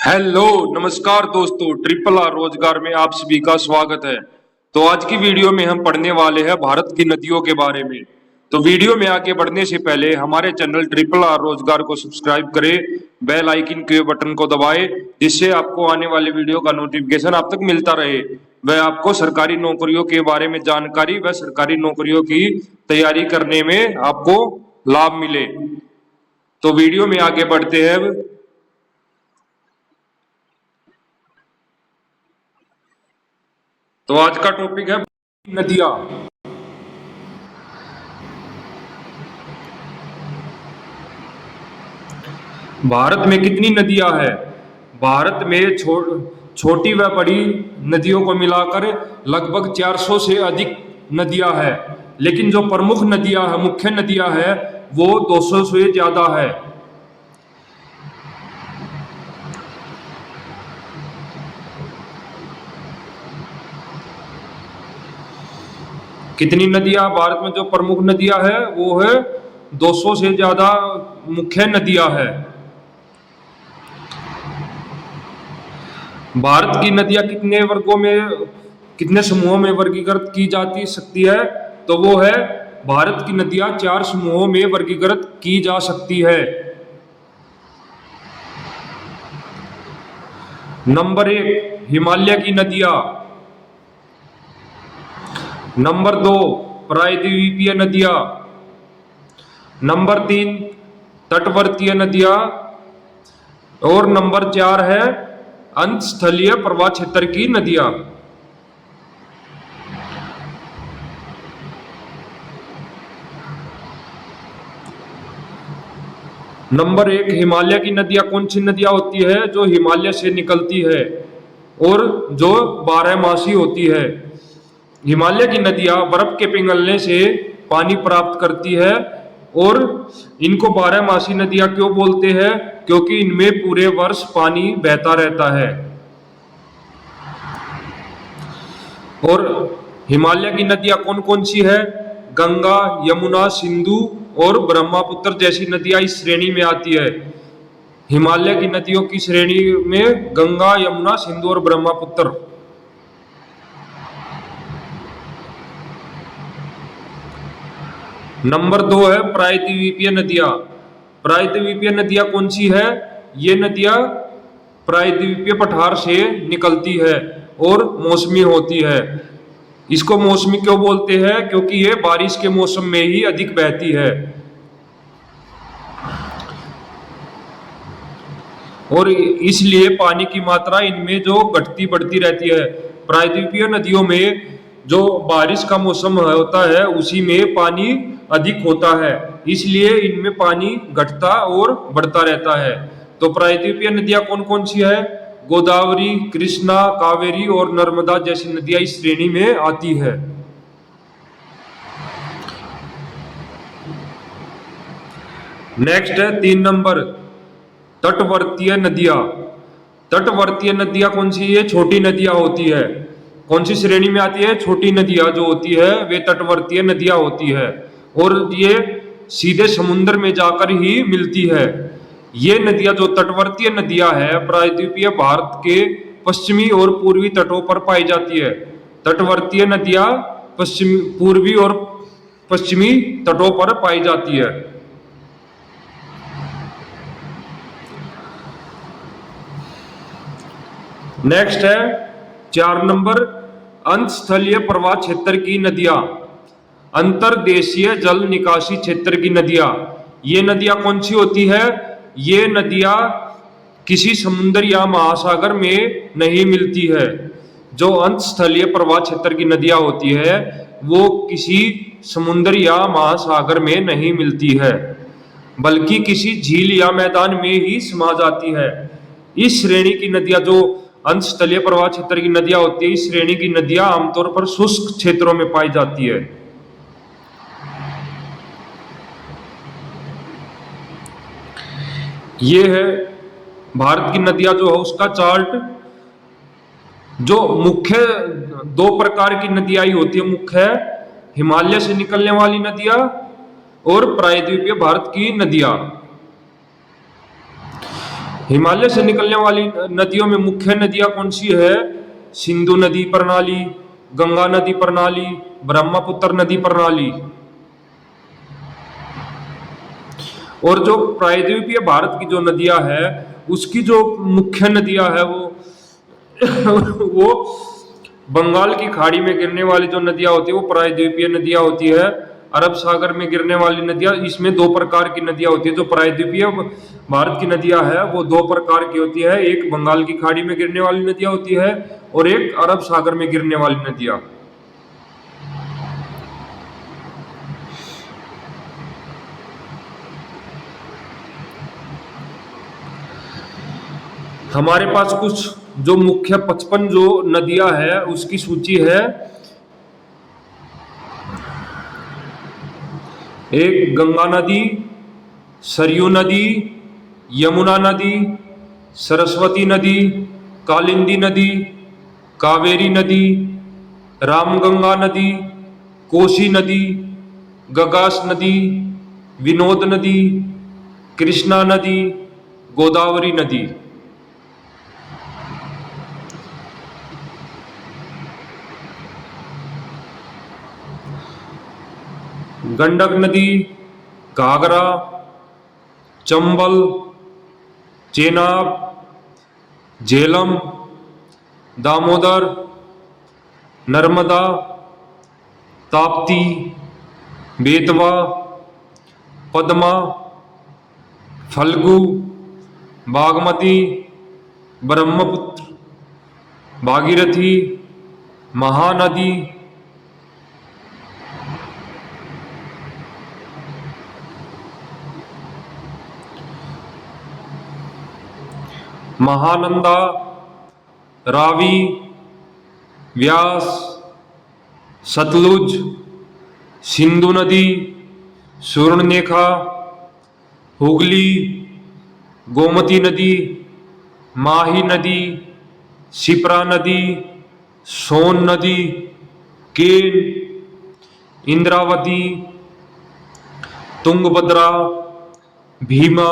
Hello नमस्कार दोस्तों, triple R रोजगार में आप सभी का स्वागत है। तो आज की वीडियो में हम पढ़ने वाले हैं भारत की नदियों के बारे में। तो वीडियो में आगे बढ़ने से पहले हमारे चैनल ट्रिपल आर रोजगार को सब्सक्राइब करें, बेल आइकन के बटन को दबाएं, जिससे आपको आने वाले वीडियो का नोटिफिकेशन आप तक मिलता रहे। वह आपको सरकारी नौकरियों के बारे में जानकारी व सरकारी नौकरियों की तैयारी करने में आपको लाभ मिले। तो वीडियो में आगे बढ़ते हैं। तो आज का टॉपिक है नदियां। भारत में कितनी नदियां हैं? भारत में छोटी व बड़ी नदियों को मिलाकर लगभग 400 से अधिक नदियां हैं, लेकिन जो प्रमुख नदियां हैं, मुख्य नदियां हैं, वो 200 से ज्यादा है। कितनी नदियां भारत में जो प्रमुख नदियां है वो है 200 से ज्यादा मुख्य नदियां है। भारत की नदियां कितने वर्गों में, कितने समूहों में वर्गीकृत की जाती सकती है? तो वो है, भारत की नदियां 4 समूहों में वर्गीकृत की जा सकती है। नंबर 1 हिमालय की नदियां। नंबर 2 प्रायद्वीपीय नदियां। नंबर 3 तटवर्तीय नदियां। और नंबर 4 है अंतस्थलीय प्रवाह क्षेत्र की नदियां। नंबर 1 हिमालय की नदियां कौन सी नदियां होती है? जो हिमालय से निकलती है और जो 12मासी होती है। हिमालय की नदियां बर्फ के पिघलने से पानी प्राप्त करती है और इनको 12मासी नदियां क्यों बोलते हैं? क्योंकि इनमें पूरे वर्ष पानी बहता रहता है। और हिमालय की नदियां कौन कौन सी है? गंगा, यमुना, सिंधु और ब्रह्मपुत्र जैसी नदियां इस श्रेणी में आती है। हिमालय की नदियों की श्रेणी में गंगा, यमुना, सिंधु और ब्रह्मपुत्र। नंबर 2 है प्रायद्वीपीय नदियां। प्रायद्वीपीय नदियां कौन सी है? ये नदियां प्रायद्वीपीय पठार से निकलती है और मौसमी होती है। इसको मौसमी क्यों बोलते हैं? क्योंकि ये बारिश के मौसम में ही अधिक बहती है और इसलिए पानी की मात्रा इनमें जो घटती बढ़ती रहती है। प्रायद्वीपीय नदियों में जो बारिश का मौसम होता है उसी में पानी अधिक होता है, इसलिए इनमें पानी घटता और बढ़ता रहता है। तो प्रायद्वीपीय नदियां कौन कौन सी है? गोदावरी, कृष्णा, कावेरी और नर्मदा जैसी नदियां इस श्रेणी में आती है। नेक्स्ट है 3 नंबर तटवर्तीय नदियां। तटवर्तीय नदियां कौन सी है? छोटी नदियां होती है। कौन सी श्रेणी में आती है? छोटी नदियां जो होती है वे तटवर्तीय नदियां होती है और ये सीधे समुद्र में जाकर ही मिलती है। ये नदियां जो तटवर्तीय नदियां है प्रायद्वीपीय भारत के पश्चिमी और पूर्वी तटों पर पाई जाती है। तटवर्तीय नदियां पश्चिमी, पूर्वी और पश्चिमी तटों पर पाई जाती है। नेक्स्ट है 4 नंबर अंतस्थलीय प्रवाह क्षेत्र की नदियां। अंतर्देशीय जल निकासी क्षेत्र की नदियां। ये नदियां कौन सी होती है? ये नदियां किसी समुद्र या महासागर में नहीं मिलती है। जो अंतस्थलीय प्रवाह क्षेत्र की नदियां होती है वो किसी समुद्र या महासागर में नहीं मिलती है, बल्कि किसी झील या मैदान में ही समा जाती है। इस श्रेणी की नदियां जो अंतस्थलीय प्रवाह क्षेत्र की नदियां होती है, इस श्रेणी की नदियां आमतौर पर शुष्क क्षेत्रों में पाई जाती है। ये है भारत की नदियां जो है उसका चार्ट। जो मुख्य 2 प्रकार की नदियां ही होती है मुख्य, हिमालय से निकलने वाली नदियां और प्रायद्वीपीय भारत की नदियां। हिमालय से निकलने वाली नदियों में मुख्य नदियां कौन सी है? सिंधु नदी प्रणाली, गंगा नदी प्रणाली, ब्रह्मपुत्र नदी प्रणाली। और जो प्रायद्वीपीय भारत की जो नदियां है उसकी जो मुख्य नदियां है वो बंगाल की खाड़ी में गिरने वाली जो नदियां होती है वो प्रायद्वीपीय नदियां होती है। अरब सागर में गिरने वाली नदियां, इसमें दो प्रकार की नदियां होती है। जो प्रायद्वीपीय भारत की नदियां है वो दो प्रकार की होती है, एक बंगाल की खाड़ी में गिरने वाली नदियां होती है और एक अरब सागर में गिरने वाली नदियां। हमारे पास कुछ जो मुख्य 55 जो नदियां है उसकी सूची है। एक गंगा नदी, सरयू नदी, यमुना नदी, सरस्वती नदी, कालिंदी नदी, कावेरी नदी, रामगंगा नदी, कोसी नदी, गगास नदी, विनोद नदी, कृष्णा नदी, गोदावरी नदी। गंडक नदी, घाघरा, चंबल, चेनाब, झेलम, दामोदर, नर्मदा, ताप्ती, बेतवा, पद्मा, फल्गु, बागमती, ब्रह्मपुत्र, भागीरथी, महानदी, महानंदा, रावी, व्यास, सतलुज, सिंधु नदी, सुवर्णरेखा, हुगली, गोमती नदी, माही नदी, शिप्रा नदी, सोन नदी, केन, इंद्रावती, तुंगभद्रा, भीमा,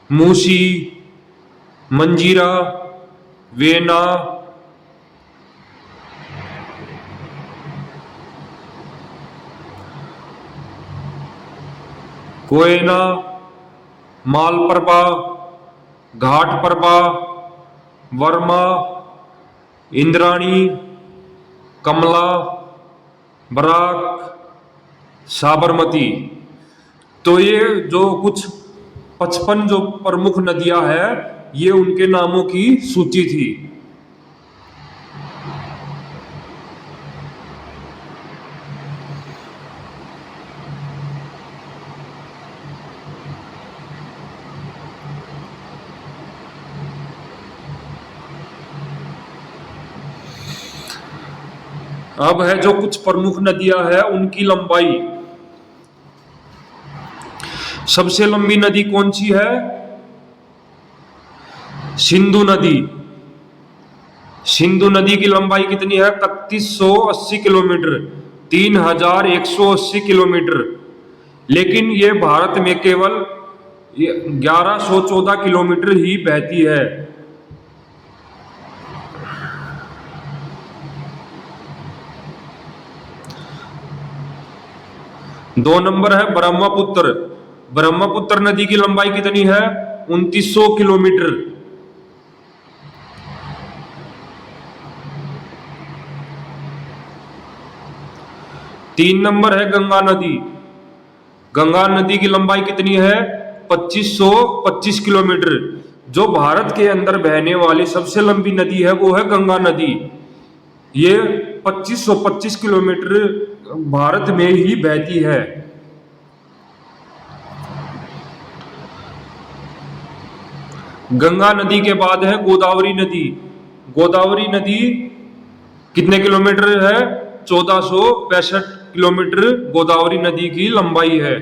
मूसी, मंजीरा, वेना, कोयना, मालप्रभा, घाटप्रभा, वर्मा, इंद्राणी, कमला, बराक, साबरमती। तो ये जो कुछ 55 जो प्रमुख नदियां हैं ये उनके नामों की सूची थी। अब है जो कुछ प्रमुख नदियां हैं उनकी लंबाई। सबसे लंबी नदी कौन सी है? सिंधु नदी। सिंधु नदी की लंबाई कितनी है? 3180 किलोमीटर, 3180 किलोमीटर। लेकिन ये भारत में केवल 1114 किलोमीटर ही बहती है। दो नंबर है ब्रह्मपुत्र। ब्रह्मपुत्र नदी की लंबाई कितनी है? 2900 किलोमीटर। तीन नंबर है गंगा नदी। गंगा नदी की लंबाई कितनी है? 2525 किलोमीटर। जो भारत के अंदर बहने वाली सबसे लंबी नदी है वो है गंगा नदी। ये 2525 किलोमीटर भारत में ही बहती है। गंगा नदी के बाद है गोदावरी नदी। गोदावरी नदी कितने किलोमीटर है? 1465 किलोमीटर गोदावरी नदी की लंबाई है।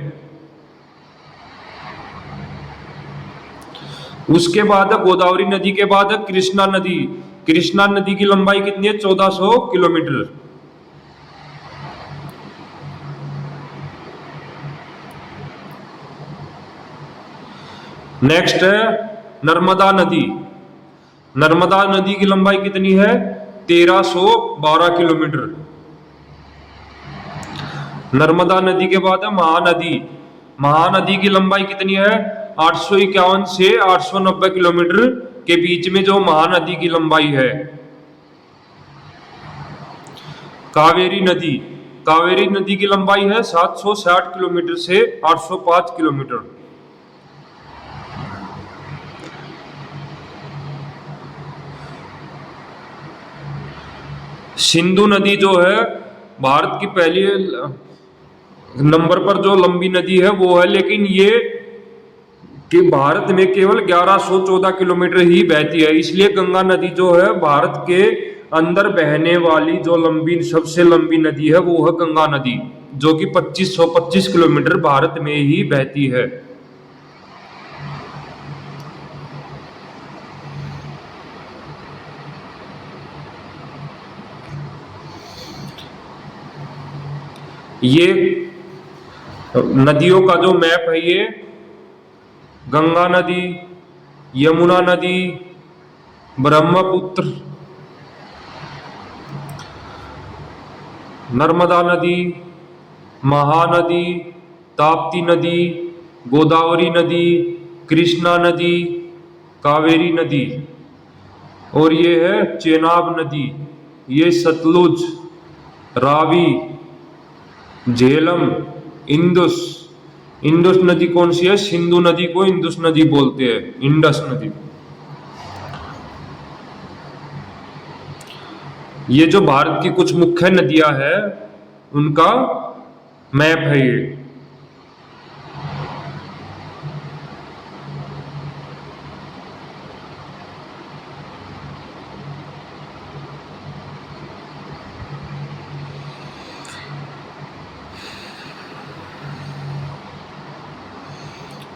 उसके बाद गोदावरी नदी के बाद कृष्णा नदी। कृष्णा नदी की लंबाई कितनी है? 1400 किलोमीटर। नेक्स्ट है नर्मदा नदी। नर्मदा नदी की लंबाई कितनी है? 1312 किलोमीटर। नर्मदा नदी के बाद है महानदी। महानदी की लंबाई कितनी है? 851 से 890 किलोमीटर के बीच में जो महानदी की लंबाई है। कावेरी नदी। कावेरी नदी की लंबाई है 760 किलोमीटर से 805 किलोमीटर। सिंधु नदी जो है भारत की पहली नंबर पर जो लंबी नदी है वो है, लेकिन ये कि भारत में केवल 1114 किलोमीटर ही बहती है। इसलिए गंगा नदी जो है भारत के अंदर बहने वाली जो सबसे लंबी नदी है वो है गंगा नदी, जो कि 2525 किलोमीटर भारत में ही बहती है। ये नदियों का जो मैप है, ये गंगा नदी, यमुना नदी, ब्रह्मपुत्र, नर्मदा नदी, महानदी, ताप्ती नदी, गोदावरी नदी, कृष्णा नदी, कावेरी नदी, और ये है चेनाब नदी। ये सतलुज, रावी, झेलम, इंदुस। इंदुस नदी कौन सी है? सिंधु नदी को इंदुस नदी बोलते हैं, इंडस नदी। ये जो भारत की कुछ मुख्य नदियां हैं उनका मैप है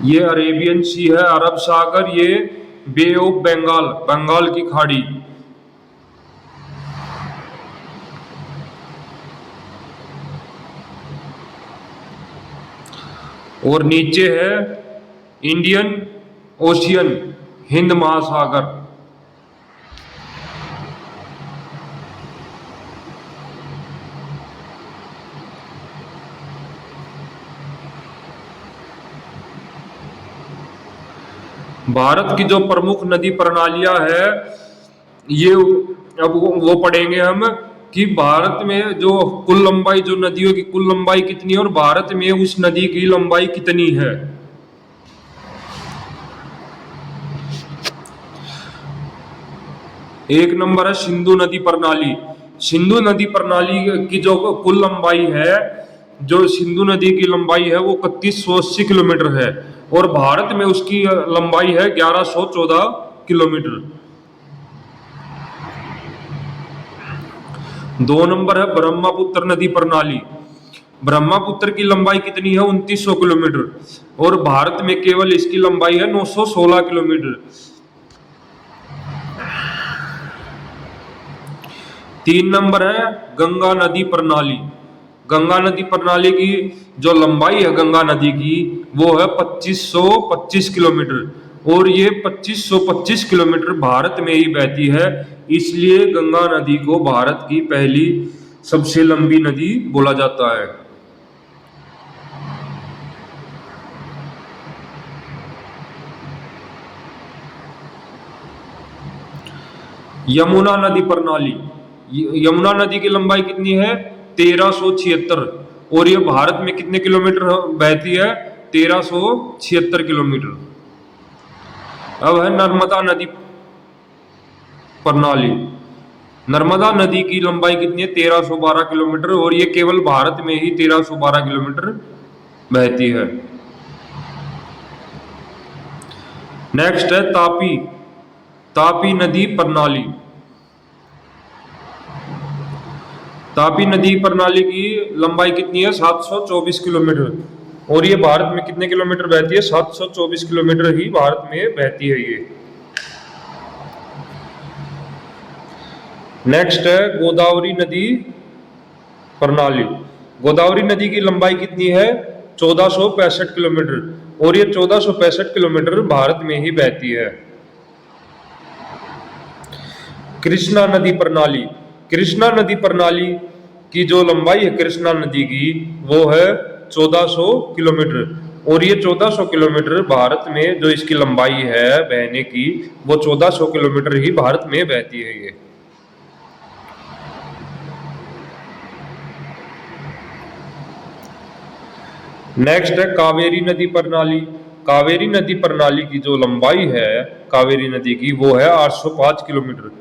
ये अरेबियन सी है, अरब सागर, ये बे ऑफ बंगाल, बंगाल की खाड़ी। और नीचे है इंडियन ओशियन, हिंद महासागर। भारत की जो प्रमुख नदी प्रणालियां है, ये अब वो पढ़ेंगे हम कि भारत में जो कुल लंबाई, जो नदियों की कुल लंबाई कितनी है और भारत में उस नदी की लंबाई कितनी है। एक नंबर है सिंधु नदी प्रणाली। सिंधु नदी प्रणाली की जो कुल लंबाई है, जो सिंधु नदी की लंबाई है वो 3180 किलोमीटर है, और भारत में उसकी लंबाई है 1114 किलोमीटर। 2 नंबर है ब्रह्मपुत्र नदी प्रणाली। ब्रह्मपुत्र की लंबाई कितनी है? 2900 किलोमीटर, और भारत में केवल इसकी लंबाई है 916 किलोमीटर। 3 नंबर है गंगा नदी प्रणाली। गंगा नदी प्रणाली की जो लंबाई है गंगा नदी की वो है 2525 किलोमीटर, और ये 2525 किलोमीटर भारत में ही बहती है। इसलिए गंगा नदी को भारत की पहली सबसे लंबी नदी बोला जाता है। यमुना नदी प्रणाली। यमुना नदी की लंबाई कितनी है? 1376, और ये भारत में कितने किलोमीटर बहती है? 1376 किलोमीटर। अब है नर्मदा नदी प्रणाली। नर्मदा नदी की लंबाई कितनी है? 1312 किलोमीटर, और ये केवल भारत में ही 1312 किलोमीटर बहती है। नेक्स्ट है तापी, तापी नदी प्रणाली। तापी नदी प्रणाली की लंबाई कितनी है? 724 किलोमीटर, और ये भारत में कितने किलोमीटर बहती है? 724 किलोमीटर ही भारत में बहती है ये। नेक्स्ट है गोदावरी नदी प्रणाली। गोदावरी नदी की लंबाई कितनी है? 1465 किलोमीटर, और ये 1465 किलोमीटर भारत में ही बहती है। कृष्णा नदी प्रणाली। कृष्णा नदी प्रणाली की जो लंबाई है कृष्णा नदी की वो है 1400 किलोमीटर। और ये 1400 किलोमीटर भारत में जो इसकी लंबाई है बहने की वो 1400 किलोमीटर ही भारत में बहती है ये। नेक्स्ट है कावेरी नदी प्रणाली। कावेरी नदी प्रणाली की जो लंबाई है कावेरी नदी की वो है 805 किलोमीटर।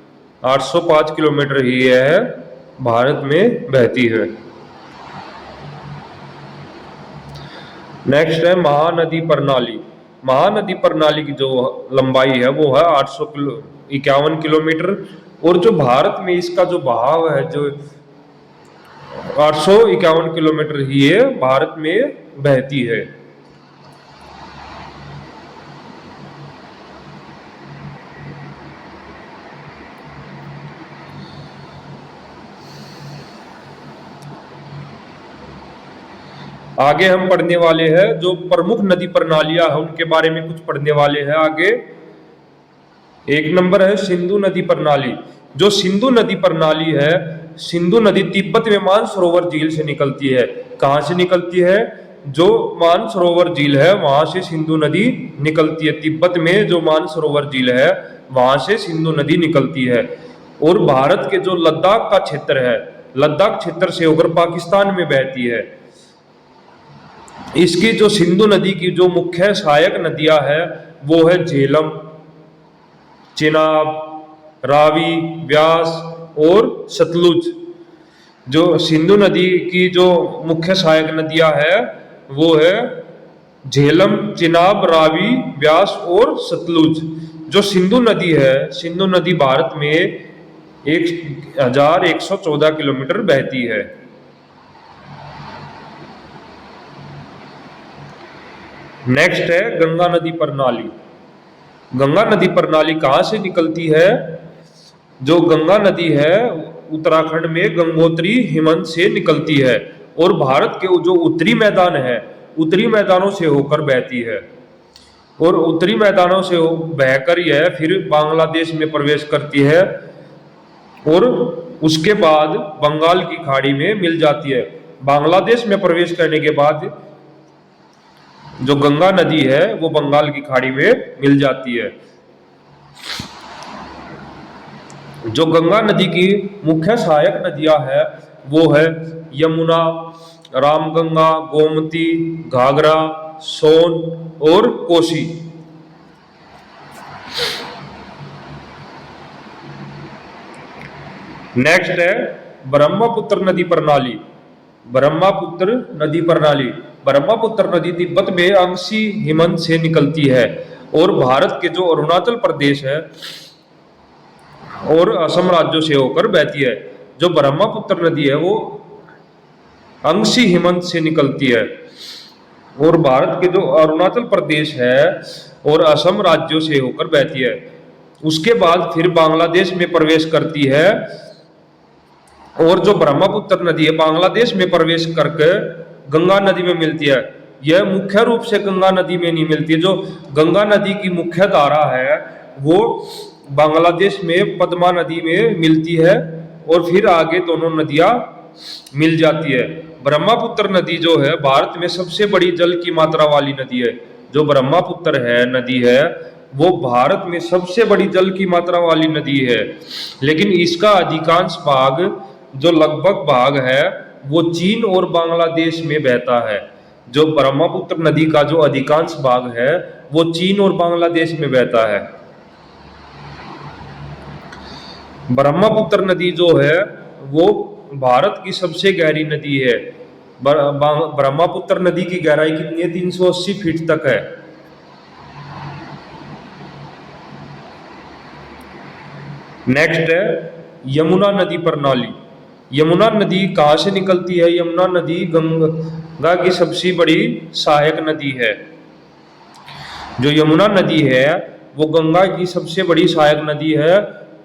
805 किलोमीटर ही है भारत में बहती है। नेक्स्ट है महानदी प्रणाली। महानदी प्रणाली की जो लंबाई है वो है 851 किलोमीटर। और जो भारत में इसका जो बहाव है जो 851 किलोमीटर ही है भारत में बहती है। आगे हम पढ़ने वाले हैं जो प्रमुख नदी प्रणालियां हैं उनके बारे में कुछ पढ़ने वाले हैं आगे। एक नंबर है सिंधु नदी प्रणाली। जो सिंधु नदी प्रणाली है, सिंधु नदी तिब्बत में मानसरोवर झील से निकलती है। कहां से निकलती है? जो मानसरोवर झील है वहां से सिंधु नदी निकलती है। तिब्बत में जो मानसरोवर झील है वहां से सिंधु नदी निकलती है। और भारत के जो लद्दाख का क्षेत्र है, लद्दाख क्षेत्र से होकर पाकिस्तान में बहती है। इसकी जो सिंधु नदी की जो मुख्य सहायक नदियां है वो है झेलम, चिनाब, रावी, व्यास और सतलुज। जो सिंधु नदी की जो मुख्य सहायक नदियां है वो है झेलम, चिनाब, रावी, व्यास और सतलुज। जो सिंधु नदी है, सिंधु नदी भारत में 1114 किलोमीटर बहती है। नेक्स्ट है गंगा नदी प्रणाली। गंगा नदी प्रणाली कहां से निकलती है? जो गंगा नदी है उत्तराखंड में गंगोत्री हिमनद से निकलती है और भारत के जो उत्तरी मैदान है उत्तरी मैदानों से होकर बहती है। और उत्तरी मैदानों से बहकर यह फिर बांग्लादेश में प्रवेश करती है और उसके बाद बंगाल की खाड़ी में मिल जाती है। बांग्लादेश में प्रवेश करने के बाद जो गंगा नदी है वो बंगाल की खाड़ी में मिल जाती है। जो गंगा नदी की मुख्य सहायक नदियां है वो है यमुना, रामगंगा, गोमती, घाघरा, सोन और कोसी। नेक्स्ट है ब्रह्मपुत्र नदी प्रणाली। ब्रह्मपुत्र नदी प्रणाली, ब्रह्मपुत्र नदी तिब्बत में अंशी हिमनद से निकलती है और भारत के जो अरुणाचल प्रदेश है और असम राज्यों से होकर बहती है। जो ब्रह्मपुत्र नदी है वो अंशी हिमनद से निकलती है और भारत के जो अरुणाचल प्रदेश है और असम राज्यों से होकर बहती है। उसके बाद फिर बांग्लादेश में प्रवेश करती है और जो ब्रह्मपुत्र नदी है बांग्लादेश में प्रवेश करके गंगा नदी में मिलती है। यह मुख्य रूप से गंगा नदी में नहीं मिलती है। जो गंगा नदी की मुख्य धारा है वो बांग्लादेश में पद्मा नदी में मिलती है और फिर आगे दोनों नदियां मिल जाती है। ब्रह्मपुत्र नदी जो है भारत में सबसे बड़ी जल की मात्रा वाली नदी है। जो ब्रह्मपुत्र है नदी है वो भारत में सबसे बड़ी जल की मात्रा वाली नदी है। लेकिन इसका अधिकांश भाग जो लगभग भाग है वो चीन और बांग्लादेश में बहता है। जो ब्रह्मपुत्र नदी का जो अधिकांश भाग है वो चीन और बांग्लादेश में बहता है। ब्रह्मपुत्र नदी जो है वो भारत की सबसे गहरी नदी है। ब्रह्मपुत्र नदी की गहराई कितनी है? 380 फीट तक है। नेक्स्ट है यमुना नदी प्रणाली। यमुना नदी कहां से निकलती है? यमुना नदी गंगा की सबसे बड़ी सहायक नदी है। जो यमुना नदी है वो गंगा की सबसे बड़ी सहायक नदी है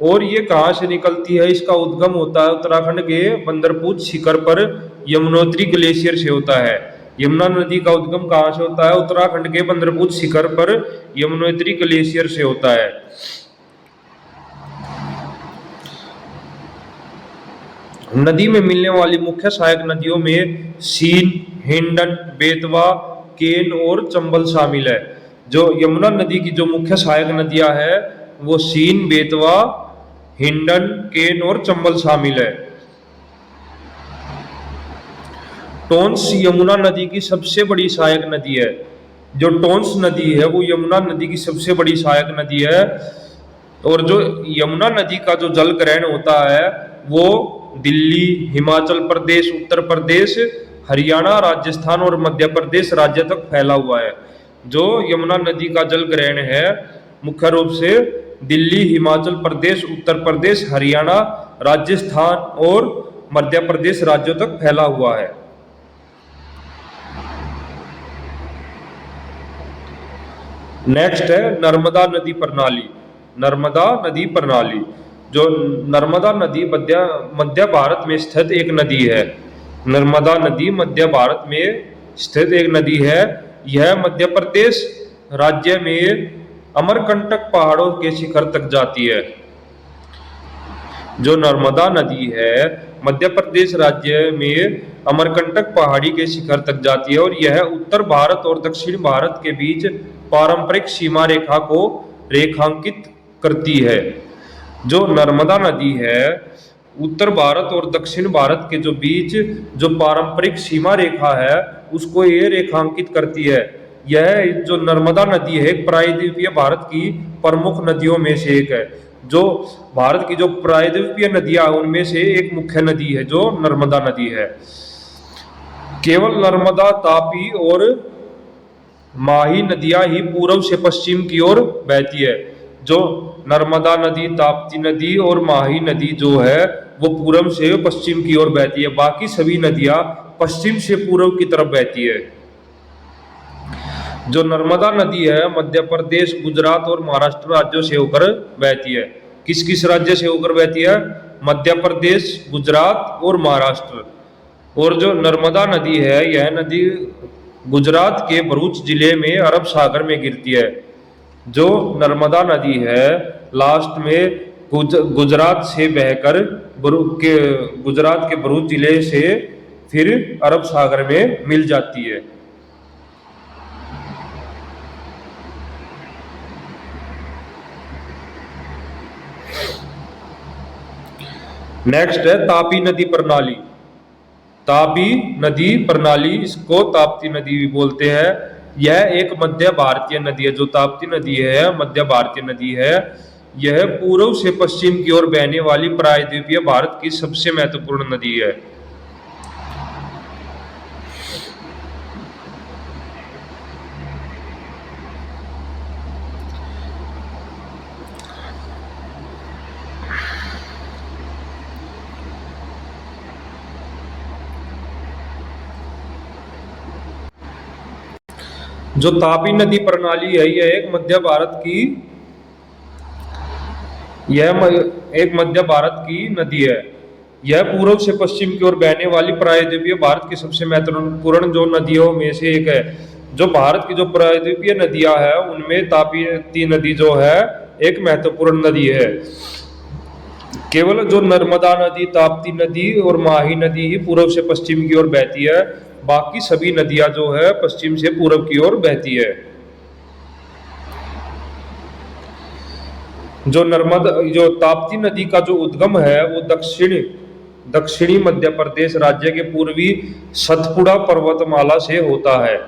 और ये कहां से निकलती है? इसका उद्गम होता है उत्तराखंड के बंदरपूर शिखर पर यमुनोत्री ग्लेशियर से होता है। यमुना नदी का उद्गम कहां से होता है? उत्तराखंड के बंदरपूर शिखर पर यमुनोत्री ग्लेशियर से होता है। नदी में मिलने वाली मुख्य सहायक नदियों में सीन, हिंडन, बेतवा, केन और चंबल शामिल है। जो यमुना नदी की जो मुख्य सहायक नदियां है वो सीन, बेतवा, हिंडन, केन और चंबल शामिल है। टोंस यमुना नदी की सबसे बड़ी सहायक नदी है। जो टोंस नदी है वो यमुना नदी की सबसे बड़ी सहायक नदी है। और जो यमुना नदी का जो जल ग्रहण होता है वो दिल्ली, हिमाचल प्रदेश, उत्तर प्रदेश, हरियाणा, राजस्थान और मध्य प्रदेश राज्य तक फैला हुआ है। जो यमुना नदी का जल ग्रहण है मुख्य रूप से दिल्ली, हिमाचल प्रदेश, उत्तर प्रदेश, हरियाणा, राजस्थान और मध्य प्रदेश राज्यों तक फैला हुआ है। नेक्स्ट है नर्मदा नदी प्रणाली। नर्मदा नदी प्रणाली, जो नर्मदा नदी मध्य भारत में स्थित एक नदी है। नर्मदा नदी मध्य भारत में स्थित एक नदी है। यह मध्य प्रदेश राज्य में अमरकंटक पहाड़ों के शिखर तक जाती है। जो नर्मदा नदी है मध्य प्रदेश राज्य में अमरकंटक पहाड़ी के शिखर तक जाती है और यह उत्तर भारत और दक्षिण भारत के बीच पारंपरिक सीमा रेखा को रेखांकित करती है। जो नर्मदा नदी है उत्तर भारत और दक्षिण भारत के जो बीच जो पारंपरिक सीमा रेखा है उसको ये रेखांकित करती है। यह जो नर्मदा नदी है प्रायद्वीपीय भारत की प्रमुख नदियों में से एक है। जो भारत की जो प्रायद्वीपीय नदियां उनमें से एक मुख्य नदी है जो नर्मदा नदी है। केवल नर्मदा, तापी और माही नदियां ही पूर्व से पश्चिम की ओर बहती है। जो नर्मदा नदी, ताप्ती नदी और माही नदी जो है वो पूर्व से पश्चिम की ओर बहती है। बाकी सभी नदियां पश्चिम से पूर्व की तरफ बहती है। जो नर्मदा नदी है मध्य प्रदेश, गुजरात और महाराष्ट्र राज्यों से होकर बहती है। किस किस राज्य से होकर बहती है? मध्य प्रदेश, गुजरात और महाराष्ट्र। और जो नर्मदा नदी है यह नदी गुजरात के भरूच जिले में अरब सागर में गिरती है। जो नर्मदा नदी है लास्ट में गुजरात से बहकर गुजरात के भरूच जिले से फिर अरब सागर में मिल जाती है। नेक्स्ट है तापी नदी प्रणाली। तापी नदी प्रणाली, इसको ताप्ती नदी भी बोलते हैं। यह एक मध्य भारतीय नदी है। जो ताप्ती नदी है मध्य भारतीय नदी है। यह पूर्व से पश्चिम की ओर बहने वाली प्रायद्वीपीय भारत की सबसे महत्वपूर्ण नदी है। जो तापी नदी प्रणाली है यह एक मध्य भारत की नदी है। यह पूर्व से पश्चिम की ओर बहने वाली प्रायद्वीपीय भारत की सबसे महत्वपूर्ण जो नदियों में से एक है। जो भारत की जो प्रायद्वीपीय नदियां हैं उनमें ताप्ती नदी जो है एक महत्वपूर्ण नदी है। केवल जो नर्मदा नदी, ताप्ती नदी और माही नदी ही पूर्व से पश्चिम की ओर बहती है। बाकी सभी नदियां जो है पश्चिम से पूर्व की ओर बहती है। जो ताप्ती नदी का जो उद्गम है वो दक्षिणी मध्य प्रदेश राज्य के पूर्वी सतपुड़ा पर्वतमाला से होता है।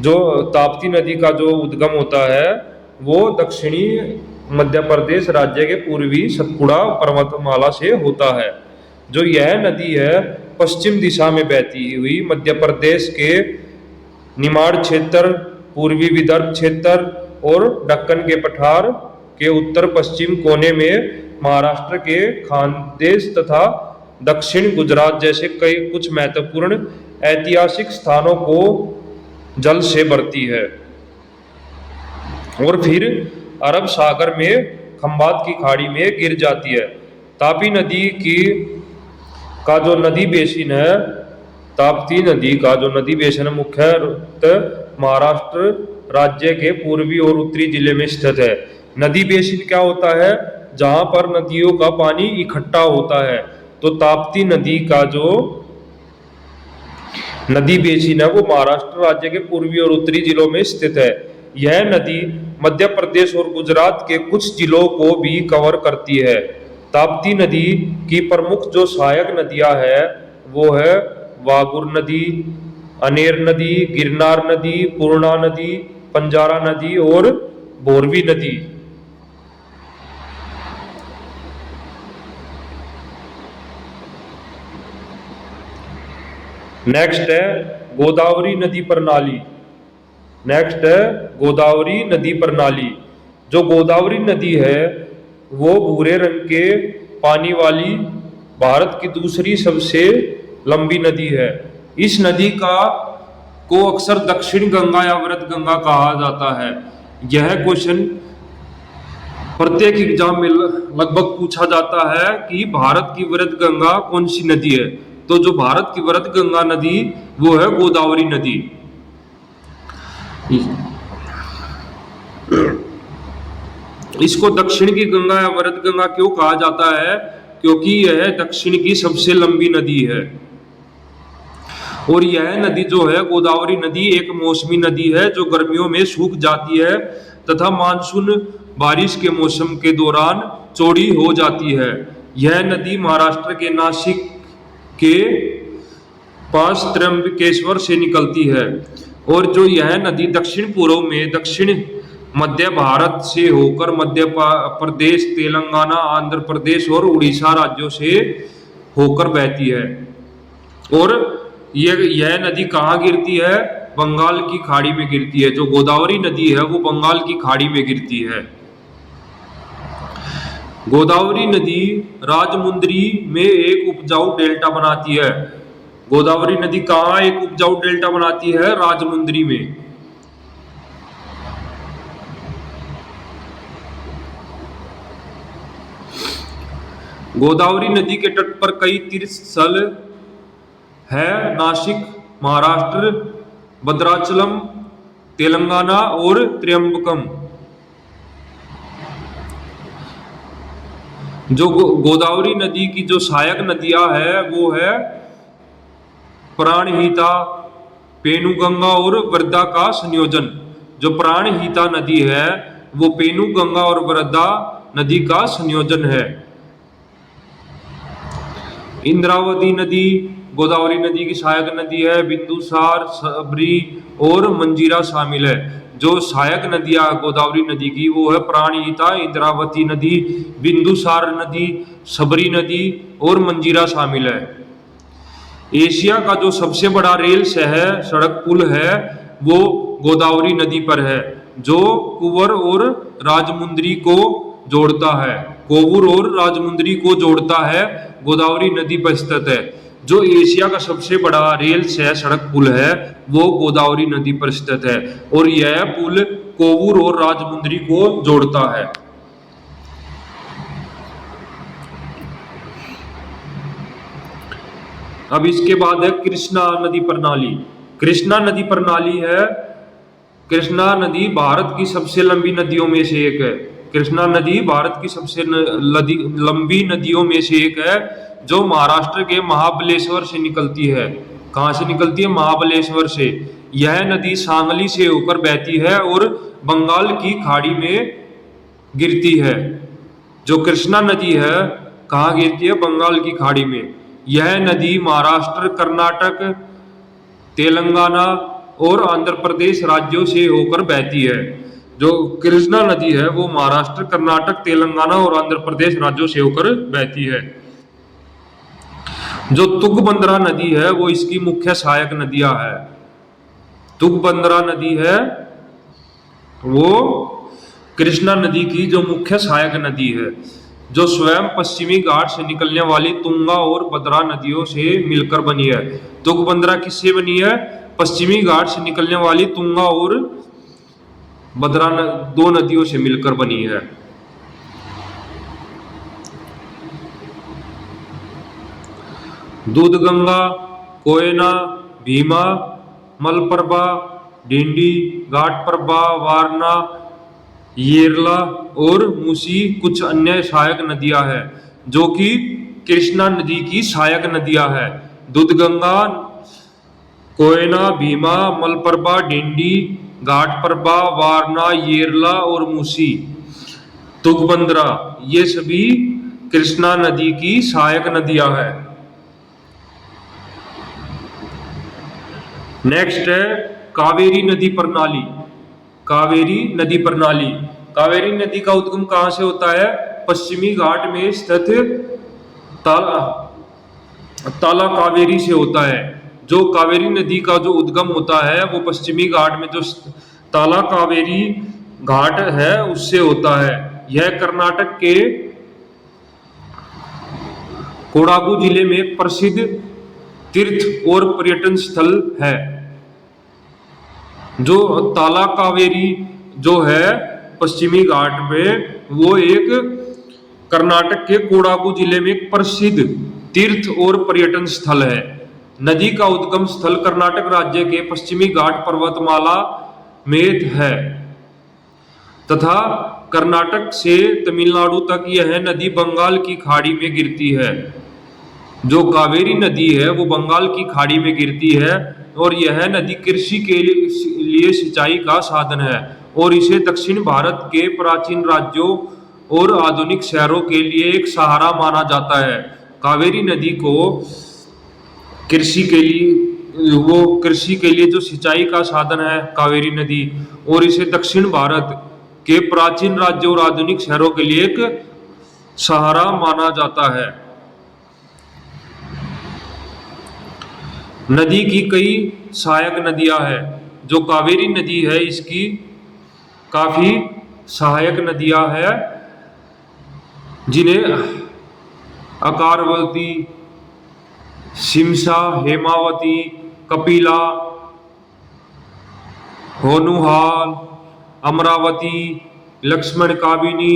जो ताप्ती नदी का जो उद्गम होता है वो दक्षिणी मध्य प्रदेश राज्य के पूर्वी सतपुड़ा पर्वतमाला से होता है। जो यह नदी है पश्चिम दिशा में बहती हुई मध्य प्रदेश के निमाड़ क्षेत्र, पूर्वी विदर्भ क्षेत्र और दक्कन के पठार के उत्तर पश्चिम कोने में महाराष्ट्र के खानदेश तथा दक्षिण गुजरात जैसे कई कुछ महत्वपूर्ण ऐतिहासिक स्थानों को जल से भरती है और फिर अरब सागर में खंबात की खाड़ी में गिर जाती है। तापी नदी का जो नदी बेसिन है, ताप्ती नदी का जो नदी बेसिन मुख्यतः महाराष्ट्र राज्य के पूर्वी और उत्तरी जिले में स्थित है। नदी बेसिन क्या होता है? जहां पर नदियों का पानी इकट्ठा होता है। तो तो ताप्ती नदी का जो नदी बेसिन है वो महाराष्ट्र राज्य के पूर्वी और उत्तरी जिलों में स्थित है। यह नदी मध्य प्रदेश और गुजरात के कुछ जिलों को भी कवर करती है। ताप्ती नदी की प्रमुख जो सहायक नदियां हैं वो है वागुर नदी, अनेर नदी, गिरनार नदी, पूर्णा नदी, पंजारा नदी और भोरवी नदी। नेक्स्ट है गोदावरी नदी प्रणाली। नेक्स्ट है गोदावरी नदी प्रणाली। जो गोदावरी नदी है वो भूरे रंग के पानी वाली भारत की दूसरी सबसे लंबी नदी है। इस नदी को अक्सर दक्षिण गंगा या वृद्ध गंगा कहा जाता है। यह क्वेश्चन प्रत्येक एग्जाम में लगभग पूछा जाता है कि भारत की वृद्ध गंगा कौन सी नदी है। तो जो भारत की वृद्ध गंगा नदी वो है गोदावरी नदी। इसको दक्षिण की गंगा या वृद्ध गंगा क्यों कहा जाता है? क्योंकि यह दक्षिण की सबसे लंबी नदी है। और यह नदी जो है गोदावरी नदी एक मौसमी नदी है जो गर्मियों में सूख जाती है तथा मानसून बारिश के मौसम के दौरान चौड़ी हो जाती है। यह नदी महाराष्ट्र के नासिक के पास त्र्यंबकेश्वर से निकलती है और जो यह नदी दक्षिण पूर्व में दक्षिण मध्य भारत से होकर मध्य प्रदेश, तेलंगाना, आंध्र प्रदेश और उड़ीसा राज्यों से होकर बहती है। और यह नदी कहाँ गिरती है? बंगाल की खाड़ी में गिरती है। जो गोदावरी नदी है वो बंगाल की खाड़ी में गिरती है। गोदावरी नदी राजमुंदरी में एक उपजाऊ डेल्टा बनाती है। गोदावरी नदी कहाँ एक उपजाऊ डेल्टा बनाती है? राजमुंदरी में। गोदावरी नदी के तट पर कई तीर्थ स्थल है। नासिक महाराष्ट्र, भद्राचलम तेलंगाना और त्र्यंबकम। जो गोदावरी नदी की जो सहायक नदियां है वो है प्राणहिता, पेनुगंगा और वर्धा का संयोजन। जो प्राणहिता नदी है वो पेनुगंगा और वर्धा नदी का संयोजन है। इंद्रावती नदी गोदावरी नदी की सहायक नदी है। बिंदुसार, सबरी और मंजीरा शामिल है। जो सहायक नदियां गोदावरी नदी की वो है प्राणहिता, इंद्रावती नदी, बिंदुसार नदी, सबरी नदी और मंजीरा शामिल है। एशिया का जो सबसे बड़ा रेल सड़क पुल है वो गोदावरी नदी पर है जो कुंवर और राजमुंदरी को जोड़ता है। कोवूर और राजमुंदरी को जोड़ता है, गोदावरी नदी पर स्थित है। जो एशिया का सबसे बड़ा रेल सड़क पुल है वो गोदावरी नदी पर स्थित है और यह पुल कोवूर और राजमुंदरी को जोड़ता है। अब इसके बाद है कृष्णा नदी प्रणाली। कृष्णा नदी प्रणाली है, कृष्णा नदी भारत की सबसे लंबी नदियों में से एक है। कृष्णा नदी भारत की सबसे लंबी नदियों में से एक है जो महाराष्ट्र के महाबलेश्वर से निकलती है। कहाँ से निकलती है? महाबलेश्वर से। यह नदी सांगली से होकर बहती है और बंगाल की खाड़ी में गिरती है। जो कृष्णा नदी है कहाँ गिरती है? बंगाल की खाड़ी में। यह नदी महाराष्ट्र, कर्नाटक, तेलंगाना और आंध्र प्रदेश राज्यों से होकर बहती है। जो कृष्णा नदी है वो महाराष्ट्र, कर्नाटक, तेलंगाना और आंध्र प्रदेश राज्यों से होकर बहती है। जो तुंगभद्रा नदी है वो इसकी मुख्य सहायक नदियां है। तुंगभद्रा नदी है वो कृष्णा नदी की जो मुख्य सहायक नदी है, जो स्वयं पश्चिमी घाट से निकलने वाली तुंगा और भद्रा नदियों से मिलकर बनी है। तुंगभद्रा किससे बनी है? पश्चिमी घाट से निकलने वाली तुंगा और भद्रा दो नदियों से मिलकर बनी है। दूधगंगा, कोयना, भीमा, मलप्रभा, डिंडी, घाटप्रभा, वारणा, येरला और मूसी कुछ अन्य सहायक नदियां हैं जो कि कृष्णा नदी की सहायक नदियां हैं? दूधगंगा, कोयना, भीमा, मलप्रभा, डिंडी, घाटप्रभा, वारणा, येरला और मूसी, तुंगभद्रा, ये सभी कृष्णा नदी की सहायक नदियां हैं। नेक्स्ट है कावेरी नदी प्रणाली। कावेरी नदी प्रणाली, कावेरी नदी का उद्गम कहां से होता है? पश्चिमी घाट में स्थित ताला कावेरी से होता है। जो कावेरी नदी का जो उद्गम होता है वो पश्चिमी घाट में जो ताला कावेरी घाट है उससे होता है। यह कर्नाटक के कोडागु जिले में एक प्रसिद्ध तीर्थ और पर्यटन स्थल है। जो ताला कावेरी जो है पश्चिमी घाट में, वो एक कर्नाटक के कोडागु जिले में एक प्रसिद्ध तीर्थ और पर्यटन स्थल है। नदी का उद्गम स्थल कर्नाटक राज्य के पश्चिमी घाट पर्वतमाला में है तथा कर्नाटक से तमिलनाडु तक यह नदी बंगाल की खाड़ी में गिरती है। जो कावेरी नदी है वो बंगाल की खाड़ी में गिरती है और यह नदी कृषि के लिए सिंचाई का साधन है और इसे दक्षिण भारत के प्राचीन राज्यों और आधुनिक शहरों के लिए एक सहारा माना जाता है। कावेरी नदी को कृषि के लिए जो सिंचाई का साधन है कावेरी नदी, और इसे दक्षिण भारत के प्राचीन राज्यों और आधुनिक शहरों के लिए एक सहारा माना जाता है। नदी की कई सहायक नदियां हैं। जो कावेरी नदी है इसकी काफी सहायक नदियां हैं जिन्हें अकारवती, शिमसा, हेमावती, कपिला, होनुहाल, अमरावती, लक्ष्मण काबिनी,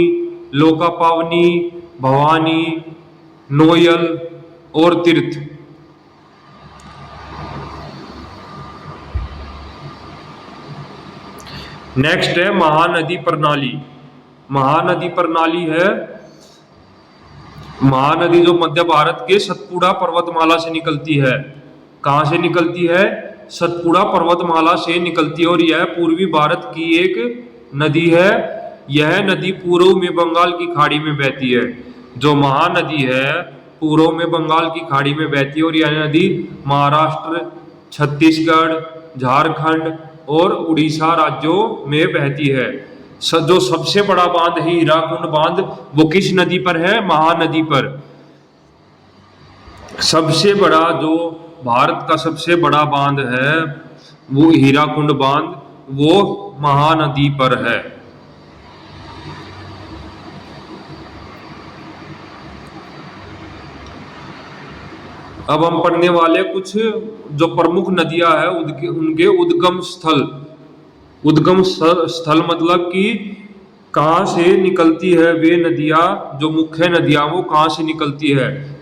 लोकापावनी, भवानी, नोयल और तीर्थ। नेक्स्ट है महानदी प्रणाली। महानदी प्रणाली है महानदी जो मध्य भारत के सतपुड़ा पर्वतमाला से निकलती है। कहां से निकलती है? सतपुड़ा पर्वतमाला से निकलती है और यह पूर्वी भारत की एक नदी है। यह नदी पूर्व में बंगाल की खाड़ी में बहती है। जो महानदी है पूर्व में बंगाल की खाड़ी में बहती है और यह नदी महाराष्ट्र, छत्तीसगढ़, झारखंड और उड़ीसा राज्यों में बहती है। जो सबसे बड़ा बांध है हीराकुंड बांध, वो किस नदी पर है? महानदी पर। सबसे बड़ा जो भारत का सबसे बड़ा बांध है वो हीराकुंड बांध, वो महानदी पर है। अब हम पढ़ने वाले कुछ जो प्रमुख नदियां हैं उनके उद्गम स्थल। उद्गम स्थल मतलब कि कहाँ से निकलती है वे नदियां, जो मुख्य नदियां वो कहाँ से निकलती है।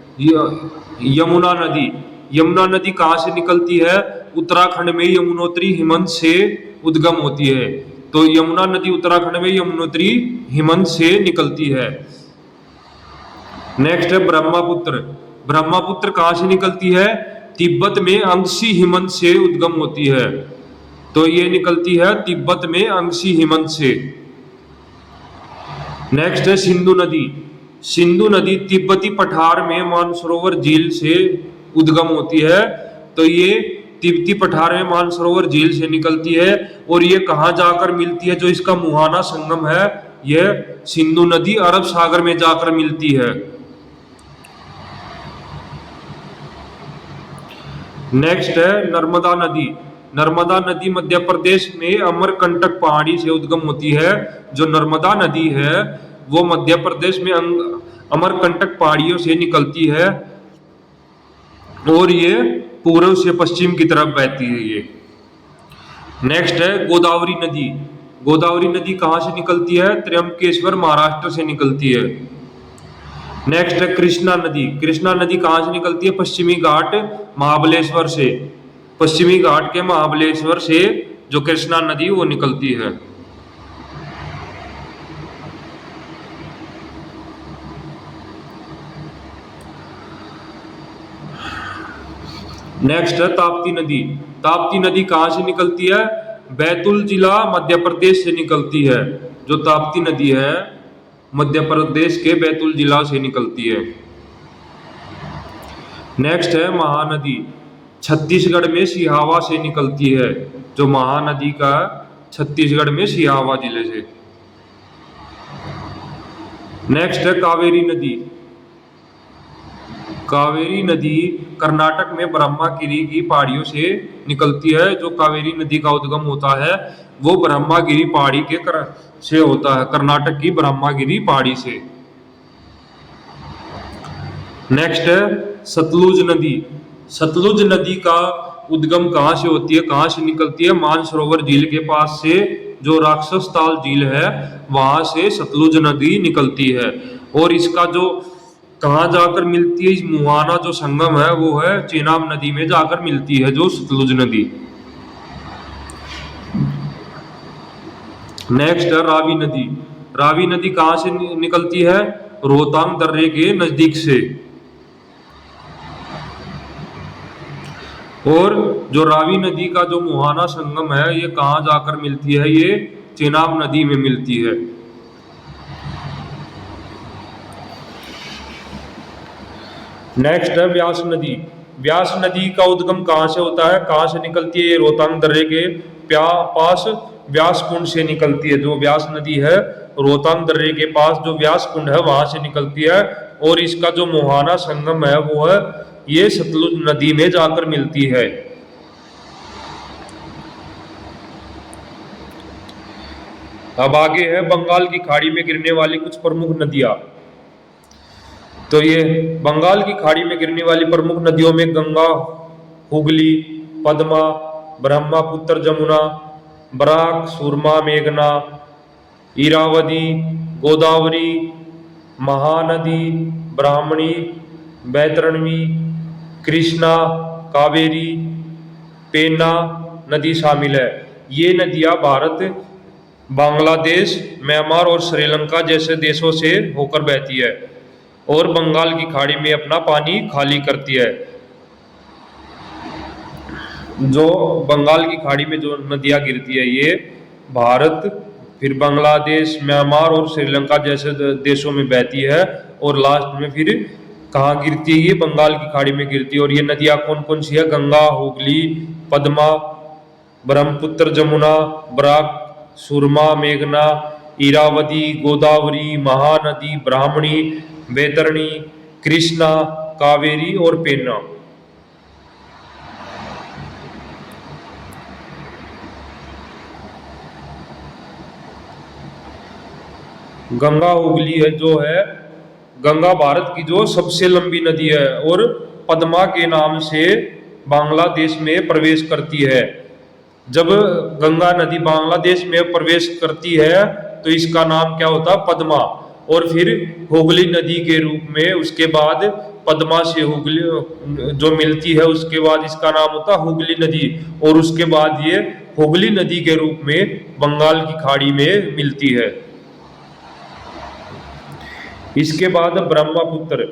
यमुना नदी। यमुना नदी कहाँ से निकलती है? उत्तराखंड में यमुनोत्री हिमनद से उद्गम होती है। तो यमुना नदी उत्तराखंड में यमुनोत्री हिमनद से निकलती है। नेक्स्ट है ब्रह्मपुत्र। ब्रह्मपुत्र कहाँ से निकलती है? तिब्बत में अंगसी हिमनद से उद्गम होती है। तो ये निकलती है तिब्बत में अंगसी हिमनद से। नेक्स्ट है सिंधु नदी। सिंधु नदी तिब्बती पठार में मानसरोवर झील से उद्गम होती है। तो ये तिब्बती पठार में मानसरोवर झील से निकलती है और ये कहाँ जाकर मिलती है? जो इसका मुहाना संगम है यह सिंधु नदी अरब सागर में जाकर मिलती है। नेक्स्ट है नर्मदा नदी। नर्मदा नदी मध्य प्रदेश में अमरकंटक पहाड़ी से उद्गम होती है। जो नर्मदा नदी है वो मध्य प्रदेश में अमरकंटक पहाड़ियों से निकलती है और ये पूर्व से पश्चिम की तरफ बहती है ये। नेक्स्ट है गोदावरी नदी। गोदावरी नदी कहाँ से निकलती है? त्र्यंबकेश्वर महाराष्ट्र से निकलती है। नेक्स्ट है कृष्णा नदी। कृष्णा नदी कहाँ से निकलती है? पश्चिमी घाट महाबलेश्वर से। पश्चिमी घाट के महाबलेश्वर से जो कृष्णा नदी वो निकलती है। नेक्स्ट है ताप्ती नदी। ताप्ती नदी कहाँ से निकलती है? बैतूल जिला मध्य प्रदेश से निकलती है। जो ताप्ती नदी है मध्य प्रदेश के बैतूल जिला से निकलती है। नेक्स्ट है महानदी। छत्तीसगढ़ में सिहावा से निकलती है। जो महानदी का छत्तीसगढ़ में सिहावा जिले से। नेक्स्ट है कावेरी नदी। कावेरी नदी कर्नाटक में ब्रह्मागिरी की पहाड़ियों से निकलती है। जो कावेरी नदी का उद्गम होता है वो ब्रह्मागिरी पहाड़ी के से होता है, कर्नाटक की ब्रह्मागिरी पहाड़ी से। नेक्स्ट है सतलुज नदी। सतलुज नदी का उद्गम कहाँ से होती है, कहाँ से निकलती है? मानसरोवर झील के पास से, जो राक्षस ताल झील है वहां से सतलुज नदी निकलती है। और इसका जो कहाँ जाकर मिलती है, इस मुहाना जो संगम है वो है चेनाब नदी में जाकर मिलती है, जो सतलुज नदी। नेक्स्ट है रावी नदी। रावी नदी कहाँ से निकलती है? रोहतांग दर्रे के नजदीक से। और जो रावी नदी का जो मुहाना संगम है ये कहाँ जाकर मिलती है? ये चेनाब नदी में मिलती है। नेक्स्ट है व्यास नदी। व्यास नदी का उद्गम कहाँ से होता है, कहाँ से निकलती है? ये रोहतांग दर्रे के पास व्यास कुंड से निकलती है। जो व्यास नदी है रोहतांग दर्रे के पास जो व्यास कुंड है वहां से निकलती है। और इसका जो मुहाना संगम है वो है ये सतलुज नदी में जाकर मिलती है। अब आगे है बंगाल की खाड़ी में गिरने वाली कुछ प्रमुख नदियां। तो ये बंगाल की खाड़ी में गिरने वाली प्रमुख नदियों में गंगा, हुगली, पद्मा, ब्रह्मपुत्र, जमुना, बराक, सुरमा, मेघना, इरावदी, गोदावरी, महानदी, ब्राह्मणी, बैतरणी, कृष्णा, कावेरी, पेन्ना नदी शामिल है। ये नदियां भारत, बांग्लादेश, म्यांमार और श्रीलंका जैसे देशों से होकर बहती है और बंगाल की खाड़ी में अपना पानी खाली करती है। जो बंगाल की खाड़ी में जो नदियां गिरती है ये भारत, फिर बांग्लादेश, म्यांमार और श्रीलंका जैसे देशों में बहती है और लास्ट में फिर कहाँ गिरती है? ये बंगाल की खाड़ी में गिरती है। और ये नदियां कौन कौन सी है? गंगा, हुगली, पद्मा, ब्रह्मपुत्र, जमुना, बराक, सुरमा, मेघना, इरावदी, गोदावरी, महानदी, ब्राह्मणी, बैतरणी, कृष्णा, कावेरी और पेन्ना। गंगा हुगली है जो है गंगा भारत की जो सबसे लंबी नदी है और पद्मा के नाम से बांग्लादेश में प्रवेश करती है। जब गंगा नदी बांग्लादेश में प्रवेश करती है तो इसका नाम क्या होता है? पद्मा। और फिर हुगली नदी के रूप में उसके बाद पद्मा से हुगली जो मिलती है उसके बाद इसका नाम होता है हुगली नदी। और उसके बाद ये हुगली नदी के रूप में बंगाल की खाड़ी में मिलती है। इसके बाद ब्रह्मपुत्र,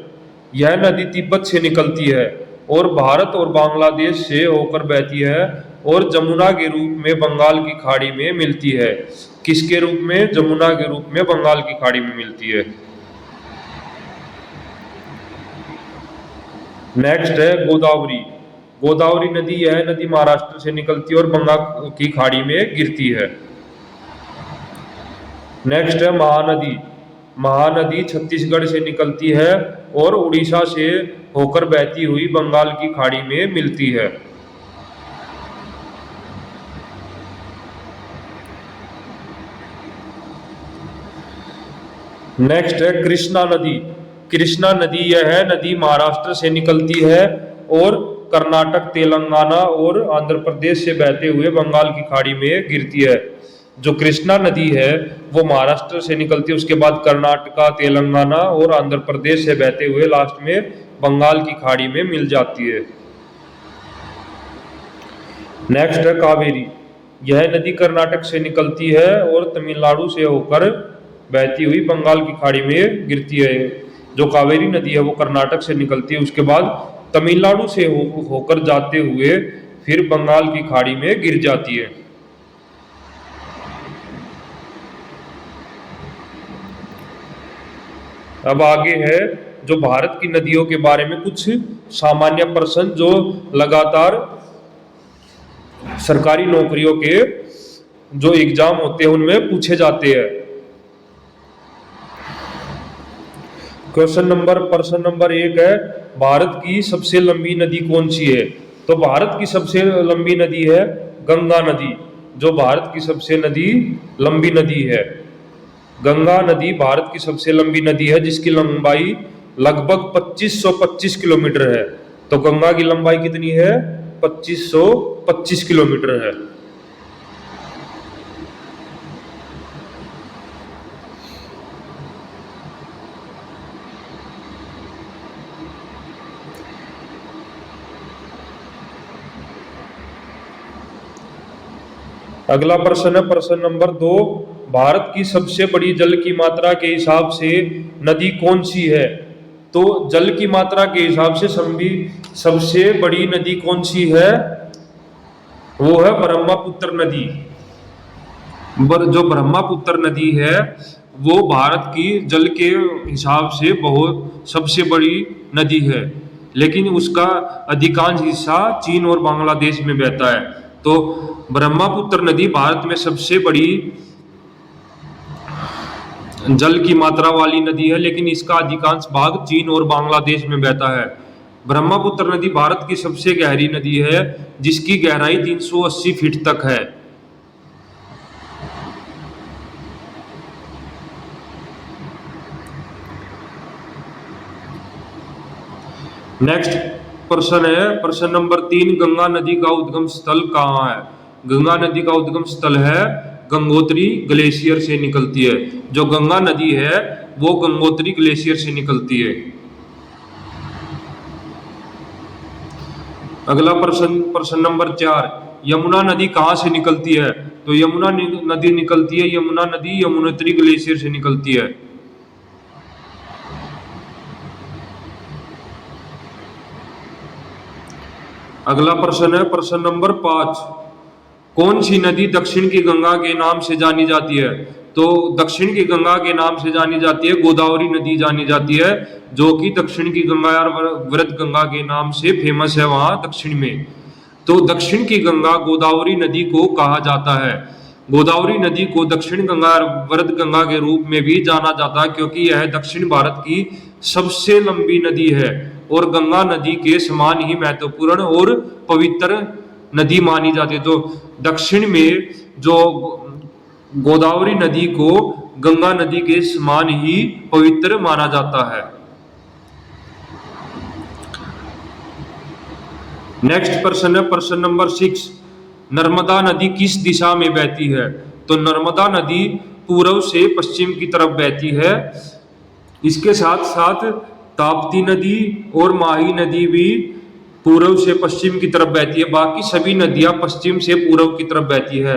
यह नदी तिब्बत से निकलती है और भारत और बांग्लादेश से होकर बहती है और जमुना के रूप में बंगाल की खाड़ी में मिलती है। किसके रूप में? जमुना के रूप में बंगाल की खाड़ी में मिलती है। नेक्स्ट है गोदावरी। गोदावरी नदी, यह नदी महाराष्ट्र से निकलती है और बंगाल की खाड़ी में गिरती है। नेक्स्ट है महानदी। महानदी छत्तीसगढ़ से निकलती है और उड़ीसा से होकर बहती हुई बंगाल की खाड़ी में मिलती है। नेक्स्ट है कृष्णा नदी। कृष्णा नदी, यह नदी महाराष्ट्र से निकलती है और कर्नाटक, तेलंगाना और आंध्र प्रदेश से बहते हुए बंगाल की खाड़ी में गिरती है। जो कृष्णा नदी है वो महाराष्ट्र से निकलती है, उसके बाद कर्नाटका, तेलंगाना और आंध्र प्रदेश से बहते हुए लास्ट में बंगाल की खाड़ी में मिल जाती है। नेक्स्ट है कावेरी। यह नदी कर्नाटक से निकलती है और तमिलनाडु से होकर बहती हुई बंगाल की खाड़ी में गिरती है। जो कावेरी नदी है वो कर्नाटक से निकलती है, उसके बाद तमिलनाडु से होकर जाते हुए फिर बंगाल की खाड़ी में गिर जाती है। अब आगे है जो भारत की नदियों के बारे में कुछ सामान्य प्रश्न जो लगातार सरकारी नौकरियों के जो एग्जाम होते हैं उनमें पूछे जाते हैं। प्रश्न नंबर 1 है, भारत की सबसे लंबी नदी कौन सी है? तो भारत की सबसे लंबी नदी है गंगा नदी, जो भारत की सबसे लंबी नदी है। गंगा नदी भारत की सबसे लंबी नदी है जिसकी लंबाई लगभग 2525 किलोमीटर है। तो गंगा की लंबाई कितनी है? 2525 किलोमीटर है। अगला प्रश्न है प्रश्न नंबर 2, भारत की सबसे बड़ी जल की मात्रा के हिसाब से नदी कौन सी है? तो जल की मात्रा के हिसाब से सबसे बड़ी नदी कौन सी है? वो है ब्रह्मपुत्र नदी। जो ब्रह्मपुत्र नदी है वो भारत की जल के हिसाब से सबसे बड़ी नदी है, लेकिन उसका अधिकांश हिस्सा चीन और बांग्लादेश में बहता है। तो ब्रह्मपुत्र नदी भारत में सबसे बड़ी जल की मात्रा वाली नदी है, लेकिन इसका अधिकांश भाग चीन और बांग्लादेश में बहता है। ब्रह्मपुत्र नदी भारत की सबसे गहरी नदी है जिसकी गहराई 380 फीट तक है। नेक्स्ट प्रश्न है प्रश्न नंबर 3, गंगा नदी का उद्गम स्थल कहाँ है? गंगा नदी का उद्गम स्थल है गंगोत्री ग्लेशियर से निकलती है। जो गंगा नदी है वो गंगोत्री ग्लेशियर से निकलती है। अगला प्रश्न नंबर 4, यमुना नदी कहाँ से निकलती है? तो यमुना नदी निकलती है, यमुना नदी यमुनोत्री ग्लेशियर से निकलती है। अगला प्रश्न है प्रश्न नंबर 5, कौन सी नदी दक्षिण की गंगा के नाम से जानी जाती है? तो दक्षिण की गंगा के नाम से जानी जाती है गोदावरी नदी जानी जाती है, जो कि दक्षिण की गंगा और वृद्ध गंगा के नाम से फेमस है वहां दक्षिण में। तो दक्षिण की गंगा गोदावरी नदी को कहा जाता है। गोदावरी नदी को दक्षिण गंगा और वृद्ध गंगा के रूप में भी जाना जाता है क्योंकि यह दक्षिण भारत की सबसे लंबी नदी है और गंगा नदी के समान ही महत्वपूर्ण और पवित्र नदी मानी जाती है। तो दक्षिण में जो गोदावरी नदी को गंगा नदी के समान ही पवित्र माना जाता है। नेक्स्ट प्रश्न है प्रश्न नंबर 6, नर्मदा नदी किस दिशा में बहती है? तो नर्मदा नदी पूर्व से पश्चिम की तरफ बहती है। इसके साथ साथ ताप्ती नदी और माही नदी भी पूर्व से पश्चिम की तरफ बहती है। बाकी सभी नदियां पश्चिम से पूर्व की तरफ बहती है।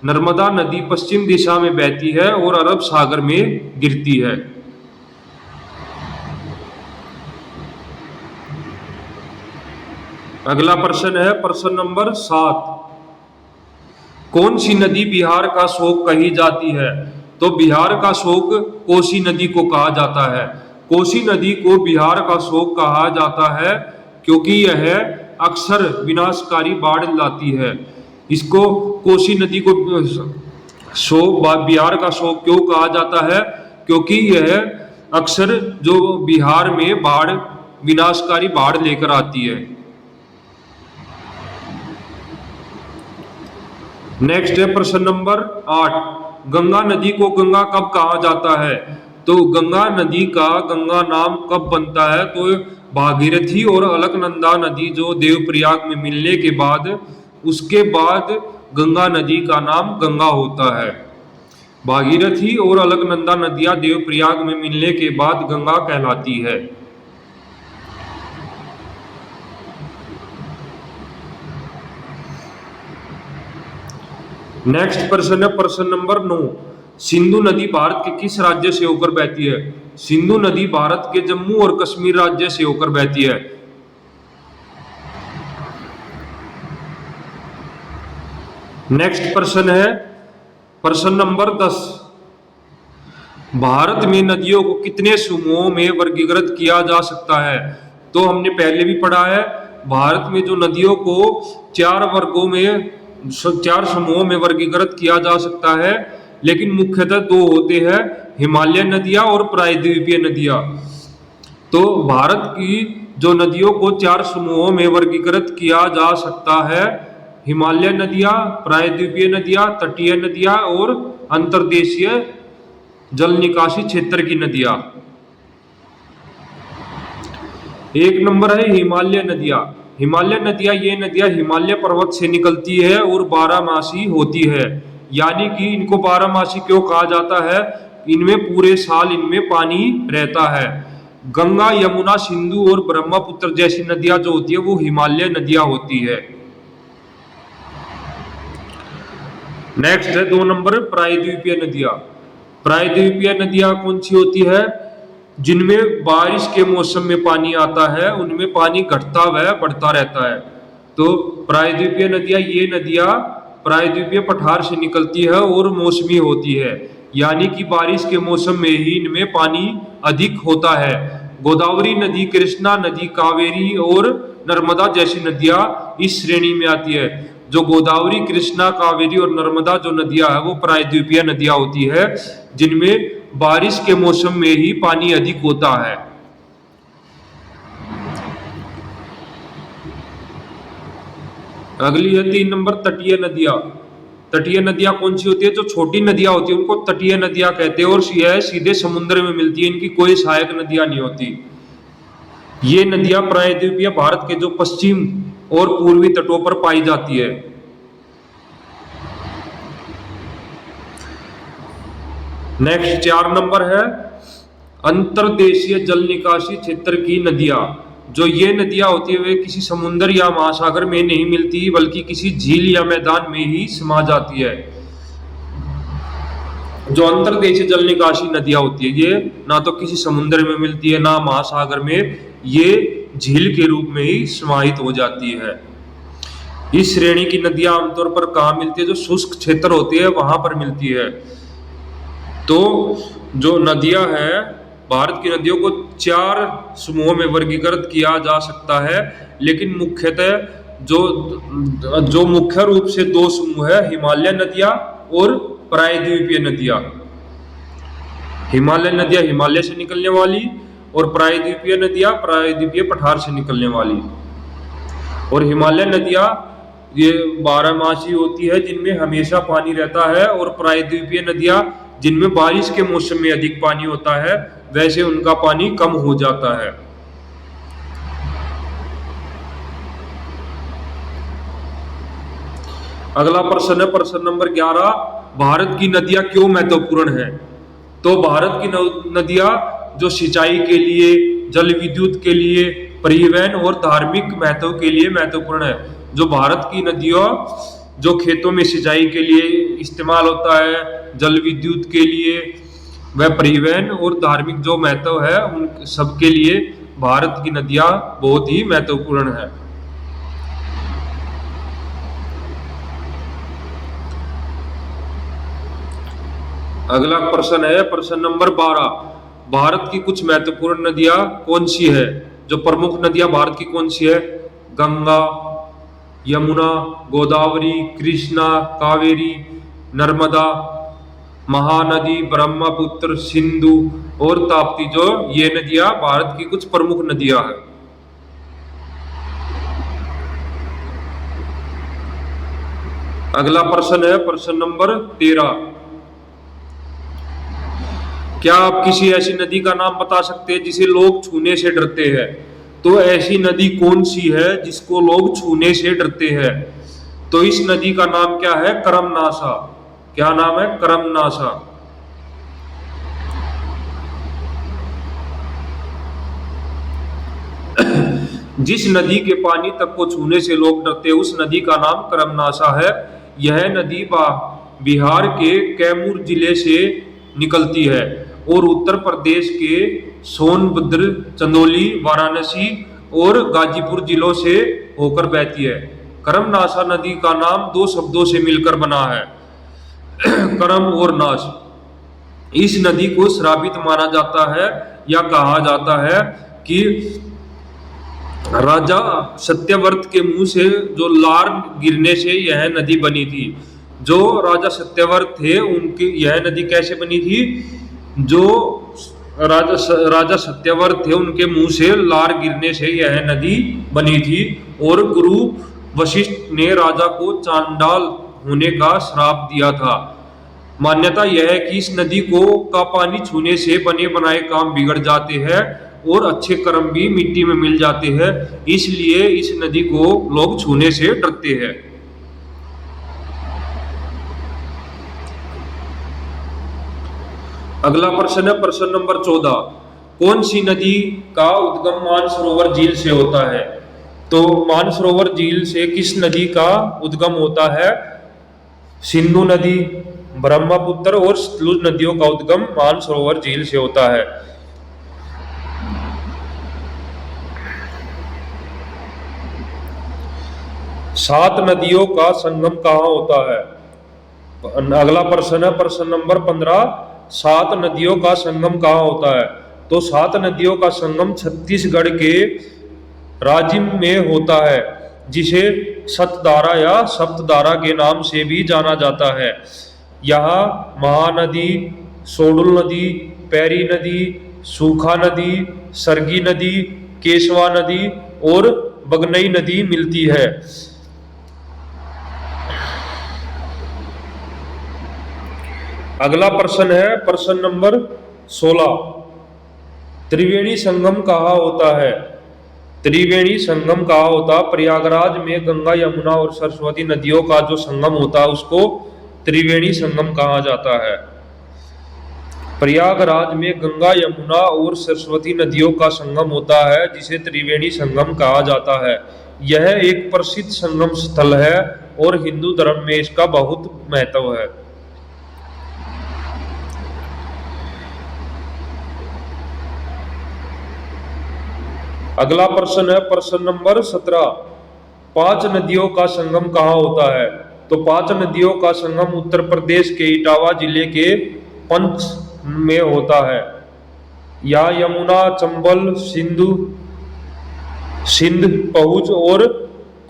नर्मदा नदी पश्चिम दिशा में बहती है और अरब सागर में गिरती है। अगला प्रश्न है प्रश्न नंबर 7, कौन सी नदी बिहार का शोक कही जाती है? तो बिहार का शोक कोसी नदी को कहा जाता है। कोसी नदी को बिहार का शोक कहा जाता है क्योंकि यह अक्सर विनाशकारी बाढ़ लाती है। इसको कोसी नदी को बिहार का शोक क्यों कहा जाता है? क्योंकि यह अक्सर जो बिहार में विनाशकारी बाढ़ लेकर आती है। नेक्स्ट है प्रश्न नंबर 8, गंगा नदी को गंगा कब कहा जाता है? तो गंगा नदी का गंगा नाम कब बनता है? तो भागीरथी और अलकनंदा नदी जो देवप्रयाग में मिलने के बाद उसके बाद गंगा नदी का नाम गंगा होता है। भागीरथी और अलकनंदा नदियां देवप्रयाग में मिलने के बाद गंगा कहलाती है। नेक्स्ट प्रश्न है प्रश्न नंबर 9, सिंधु नदी भारत के किस राज्य से होकर बहती है? सिंधु नदी भारत के जम्मू और कश्मीर राज्य से होकर बहती है। नेक्स्ट प्रश्न है प्रश्न नंबर 10। भारत में नदियों को कितने समूहों में वर्गीकृत किया जा सकता है? तो हमने पहले भी पढ़ा है, भारत में जो नदियों को 4 समूहों में वर्गीकृत किया जा सकता है, लेकिन मुख्यतः 2 होते हैं, हिमालय नदियां और प्रायद्वीपीय नदियां। तो भारत की जो नदियों को 4 समूहों में वर्गीकृत किया जा सकता है, हिमालय नदियां, प्रायद्वीपीय नदियां, तटीय नदियां और अंतर्देशीय जल निकासी क्षेत्र की नदियां। एक नंबर है हिमालय नदियां। हिमालय नदियां, ये नदियां हिमालय पर्वत से निकलती है और 12मासी होती है। यानी कि इनको 12मासी क्यों कहा जाता है? इनमें पूरे साल इनमें पानी रहता है। गंगा, यमुना, सिंधु और ब्रह्मपुत्र जैसी नदियां जो होती है वो हिमालय नदियां होती है। नेक्स्ट है 2 नंबर प्रायद्वीपीय नदियां। प्रायद्वीपीय नदियां कौन सी होती है? जिनमें बारिश के मौसम में पानी आता है, उनमें पानी घटता व बढ़ता रहता है। तो प्रायद्वीपीय नदियां, ये नदियां प्रायद्वीपीय पठार से निकलती है और मौसमी होती है, यानी कि बारिश के मौसम में ही इनमें पानी अधिक होता है। गोदावरी नदी, कृष्णा नदी, कावेरी और नर्मदा जैसी नदियां इस श्रेणी में आती है। जो गोदावरी, कृष्णा, कावेरी और नर्मदा जो नदियां है वो प्रायद्वीपीय नदियां होती है, जिनमें बारिश के मौसम में ही पानी अधिक होता है। अगली है 3 नंबर तटीय नदियां। तटीय नदियां कौन सी होती है? जो छोटी नदियां होती है उनको तटीय नदियां कहते हैं और यह सीधे समुद्र में मिलती है, इनकी कोई सहायक नदियां नहीं होती। ये नदियां प्रायद्वीपीय भारत के जो पश्चिम और पूर्वी तटों पर पाई जाती है। नेक्स्ट 4 नंबर है अंतर्देशीय जल निकासी क्षेत्र की नदियां। जो ये नदियां होती है वे किसी समुद्र या महासागर में नहीं मिलती, बल्कि किसी झील या मैदान में ही समा जाती है। जो अंतर्देशीय जल निकासी नदियां होती है ये ना तो किसी समुद्र में मिलती है ना महासागर में, ये झील के रूप में ही समाहित हो जाती है। इस श्रेणी की नदियां आमतौर पर कहाँ मिलती है? जो शुष्क क्षेत्र होते हैं वहां पर मिलती है। तो जो नदियां हैं, भारत की नदियों को 4 समूहों में वर्गीकृत किया जा सकता है, लेकिन मुख्यतः जो मुख्य रूप से 2 समूह है, हिमालय नदियां और प्रायद्वीपीय नदियां। हिमालय नदियां हिमालय से निकलने वाली और प्रायद्वीपीय नदियां प्रायद्वीपीय पठार से निकलने वाली। और हिमालय नदियां ये 12मासी होती है, जिनमें हमेशा पानी रहता है, और प्रायद्वीपीय नदियां जिनमें बारिश के मौसम में अधिक पानी होता है, वैसे उनका पानी कम हो जाता है। अगला प्रश्न है प्रश्न नंबर 11। भारत की नदियां क्यों महत्वपूर्ण है? तो भारत की नदियां जो सिंचाई के लिए, जल विद्युत के लिए, परिवहन और धार्मिक महत्व के लिए महत्वपूर्ण है। जो भारत की नदियां जो खेतों में सिंचाई के लिए इस्तेमाल होता है, जल विद्युत के लिए, वह परिवहन और धार्मिक जो महत्व है उन सबके लिए भारत की नदियां बहुत ही महत्वपूर्ण है। अगला प्रश्न है प्रश्न नंबर 12। भारत की कुछ महत्वपूर्ण नदियां कौन सी है? जो प्रमुख नदियां भारत की कौन सी है? गंगा, यमुना, गोदावरी, कृष्णा, कावेरी, नर्मदा, महानदी, ब्रह्मपुत्र, सिंधु और ताप्ती। जो ये नदियां भारत की कुछ प्रमुख नदियां हैं। अगला प्रश्न है प्रश्न नंबर 13। क्या आप किसी ऐसी नदी का नाम बता सकते हैं जिसे लोग छूने से डरते हैं? तो ऐसी नदी कौन सी है जिसको लोग छूने से डरते हैं? तो इस नदी का नाम क्या है? करमनाशा। क्या नाम है? करमनाशा। जिस नदी के पानी तक को छूने से लोग डरते हैं उस नदी का नाम करमनाशा है। यह नदी बिहार के कैमूर जिले से निकलती है और उत्तर प्रदेश के सोनभद्र, चंदौली, वाराणसी और गाजीपुर जिलों से होकर बहती है। कर्मनाशा नदी का नाम दो शब्दों से मिलकर बना है, कर्म और नाश। इस नदी को श्रापित माना जाता है या कहा जाता है कि राजा सत्यव्रत के मुंह से जो लार गिरने से यह नदी बनी थी। जो राजा सत्यव्रत थे उनकी यह नदी कैसे बनी थी? जो राजा सत्यव्रत थे उनके मुंह से लार गिरने से यह नदी बनी थी। और गुरु वशिष्ठ ने राजा को चांडाल होने का श्राप दिया था। मान्यता यह है कि इस नदी का पानी छूने से बने बनाए काम बिगड़ जाते हैं और अच्छे कर्म भी मिट्टी में मिल जाते हैं, इसलिए इस नदी को लोग छूने से डरते हैं। अगला प्रश्न है प्रश्न नंबर 14। कौन सी नदी का उद्गम मानसरोवर झील से होता है? तो मानसरोवर झील से किस नदी का उद्गम होता है? सिंधु नदी, ब्रह्मपुत्र और सतलुज नदियों का उद्गम मानसरोवर झील से होता है। सात नदियों का संगम कहाँ होता है? अगला प्रश्न है प्रश्न नंबर 15। सात नदियों का संगम कहाँ होता है? तो सात नदियों का संगम छत्तीसगढ़ के राजिम में होता है, जिसे सतधारा या सप्तधारा के नाम से भी जाना जाता है। यहाँ महानदी, सोडुल नदी, पैरी नदी, सूखा नदी, सरगी नदी, केशवा नदी और बगनई नदी मिलती है। अगला प्रश्न है प्रश्न नंबर 16। त्रिवेणी संगम कहाँ होता है? त्रिवेणी संगम कहाँ होता? प्रयागराज में गंगा, यमुना और सरस्वती नदियों का जो संगम होता है उसको त्रिवेणी संगम कहा जाता है। प्रयागराज में गंगा, यमुना और सरस्वती नदियों का संगम होता है, जिसे त्रिवेणी संगम कहा जाता है। यह एक प्रसिद्ध संगम स्थल है और हिंदू धर्म में इसका बहुत महत्व है। अगला प्रश्न है प्रश्न नंबर 17। पांच नदियों का संगम कहाँ होता है? तो पांच नदियों का संगम उत्तर प्रदेश के इटावा जिले के पंच में होता है। यहाँ यमुना, चंबल, सिंध, पहुंच और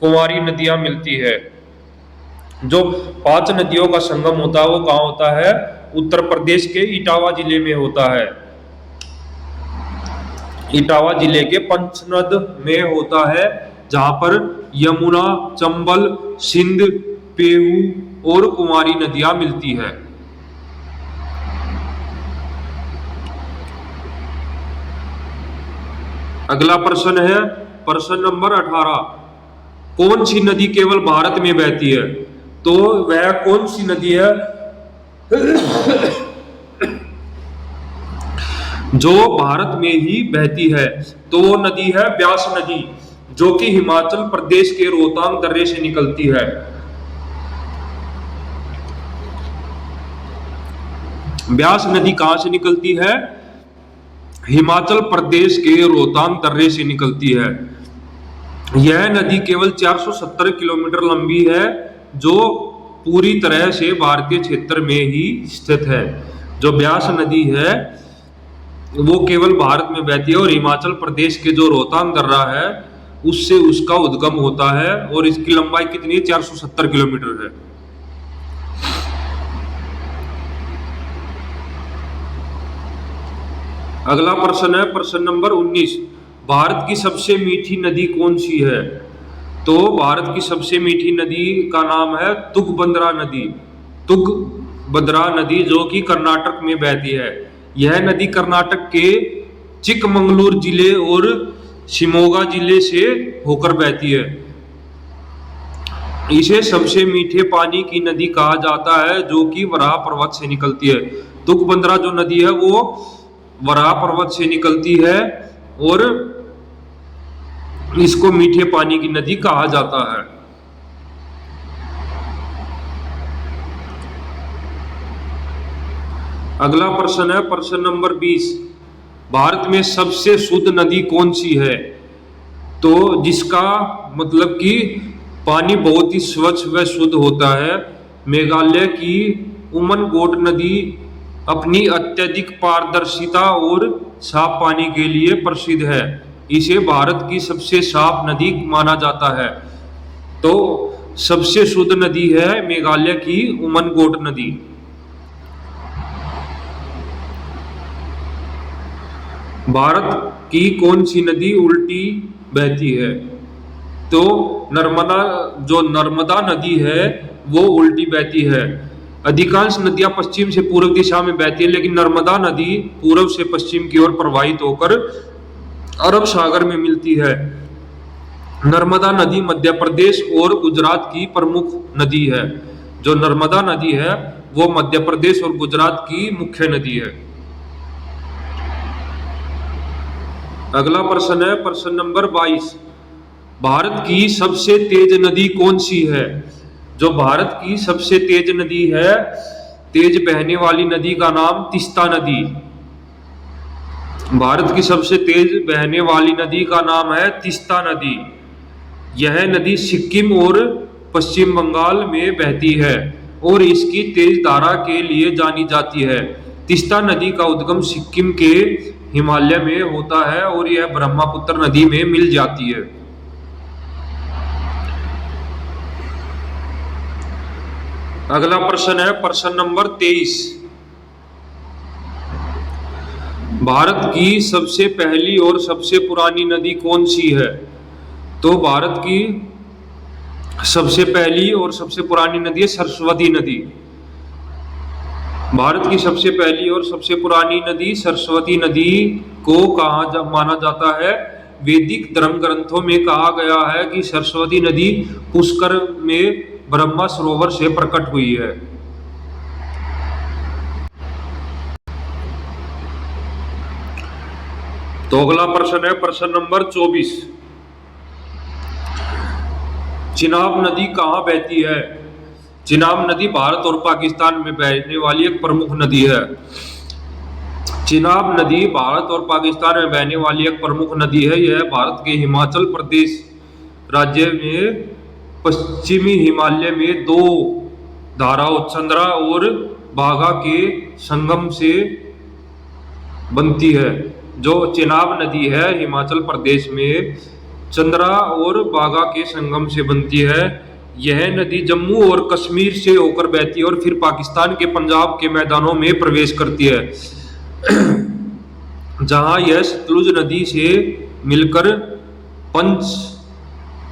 कुमारी नदियां मिलती है। जो पांच नदियों का संगम होता है वो कहाँ होता है? उत्तर प्रदेश के इटावा जिले में होता है। इटावा जिले के पंचनद में होता है, जहां पर यमुना, चंबल, सिंध, पेहू और कुमारी नदियां मिलती है। अगला प्रश्न है प्रश्न नंबर 18। कौन सी नदी केवल भारत में बहती है? तो वह कौन सी नदी है जो भारत में ही बहती है? तो वो नदी है ब्यास नदी, जो कि हिमाचल प्रदेश के रोहतांग दर्रे से निकलती है। ब्यास नदी कहां से निकलती है? हिमाचल प्रदेश के रोहतांग दर्रे से निकलती है। यह नदी केवल 470 किलोमीटर लंबी है, जो पूरी तरह से भारतीय क्षेत्र में ही स्थित है। जो ब्यास नदी है वो केवल भारत में बहती है और हिमाचल प्रदेश के जो रोहतांग दर्रा है उससे उसका उद्गम होता है, और इसकी लंबाई कितनी है? 470 किलोमीटर है। अगला प्रश्न है प्रश्न नंबर 19। भारत की सबसे मीठी नदी कौन सी है? तो भारत की सबसे मीठी नदी का नाम है तुंगभद्रा नदी। तुंगभद्रा नदी जो कि कर्नाटक में बहती है। यह नदी कर्नाटक के चिकमंगलूर जिले और शिमोगा जिले से होकर बहती है। इसे सबसे मीठे पानी की नदी कहा जाता है, जो कि वराह पर्वत से निकलती है। तुंगभद्रा जो नदी है वो वराह पर्वत से निकलती है और इसको मीठे पानी की नदी कहा जाता है। अगला प्रश्न है प्रश्न नंबर 20। भारत में सबसे शुद्ध नदी कौन सी है? तो जिसका मतलब कि पानी बहुत ही स्वच्छ व शुद्ध होता है। मेघालय की उमनगोट नदी अपनी अत्यधिक पारदर्शिता और साफ पानी के लिए प्रसिद्ध है। इसे भारत की सबसे साफ नदी माना जाता है। तो सबसे शुद्ध नदी है मेघालय की उमनगोट नदी। भारत की कौन सी नदी उल्टी बहती है? तो नर्मदा, जो नर्मदा नदी है वो उल्टी बहती है। अधिकांश नदियां पश्चिम से पूर्व दिशा में बहती है, लेकिन नर्मदा नदी पूर्व से पश्चिम की ओर प्रवाहित होकर अरब सागर में मिलती है। नर्मदा नदी मध्य प्रदेश और गुजरात की प्रमुख नदी है। जो नर्मदा नदी है वो मध्य प्रदेश और गुजरात की मुख्य नदी है। अगला प्रश्न है प्रश्न नंबर 22। भारत की सबसे तेज नदी कौन सी है? जो भारत की सबसे तेज नदी है, तेज बहने वाली नदी का नाम तीस्ता नदी। भारत की सबसे तेज बहने वाली नदी का नाम है तीस्ता नदी। यह नदी सिक्किम और पश्चिम बंगाल में बहती है और इसकी तेज धारा के लिए जानी जाती है। तीस्ता नदी का उद्गम सिक्किम के हिमालय में होता है और यह ब्रह्मपुत्र नदी में मिल जाती है। अगला प्रश्न है प्रश्न नंबर 23। भारत की सबसे पहली और सबसे पुरानी नदी कौन सी है? तो भारत की सबसे पहली और सबसे पुरानी नदी है सरस्वती नदी। भारत की सबसे पहली और सबसे पुरानी नदी सरस्वती नदी को माना जाता है। वैदिक धर्म ग्रंथों में कहा गया है कि सरस्वती नदी पुष्कर में ब्रह्मा सरोवर से प्रकट हुई है। तो अगला प्रश्न है प्रश्न नंबर 24। चिनाब नदी कहाँ बहती है? चिनाब नदी भारत और पाकिस्तान में बहने वाली एक प्रमुख नदी है। चिनाब नदी भारत और पाकिस्तान में बहने वाली एक प्रमुख नदी है। यह भारत के हिमाचल प्रदेश राज्य में पश्चिमी हिमालय में दो धाराओं चंद्रा और बाघा के संगम से बनती है। जो चिनाब नदी है हिमाचल प्रदेश में चंद्रा और बाघा के संगम से बनती है। यह नदी जम्मू और कश्मीर से होकर बहती है और फिर पाकिस्तान के पंजाब के मैदानों में प्रवेश करती है, जहां यह सतलुज नदी से मिलकर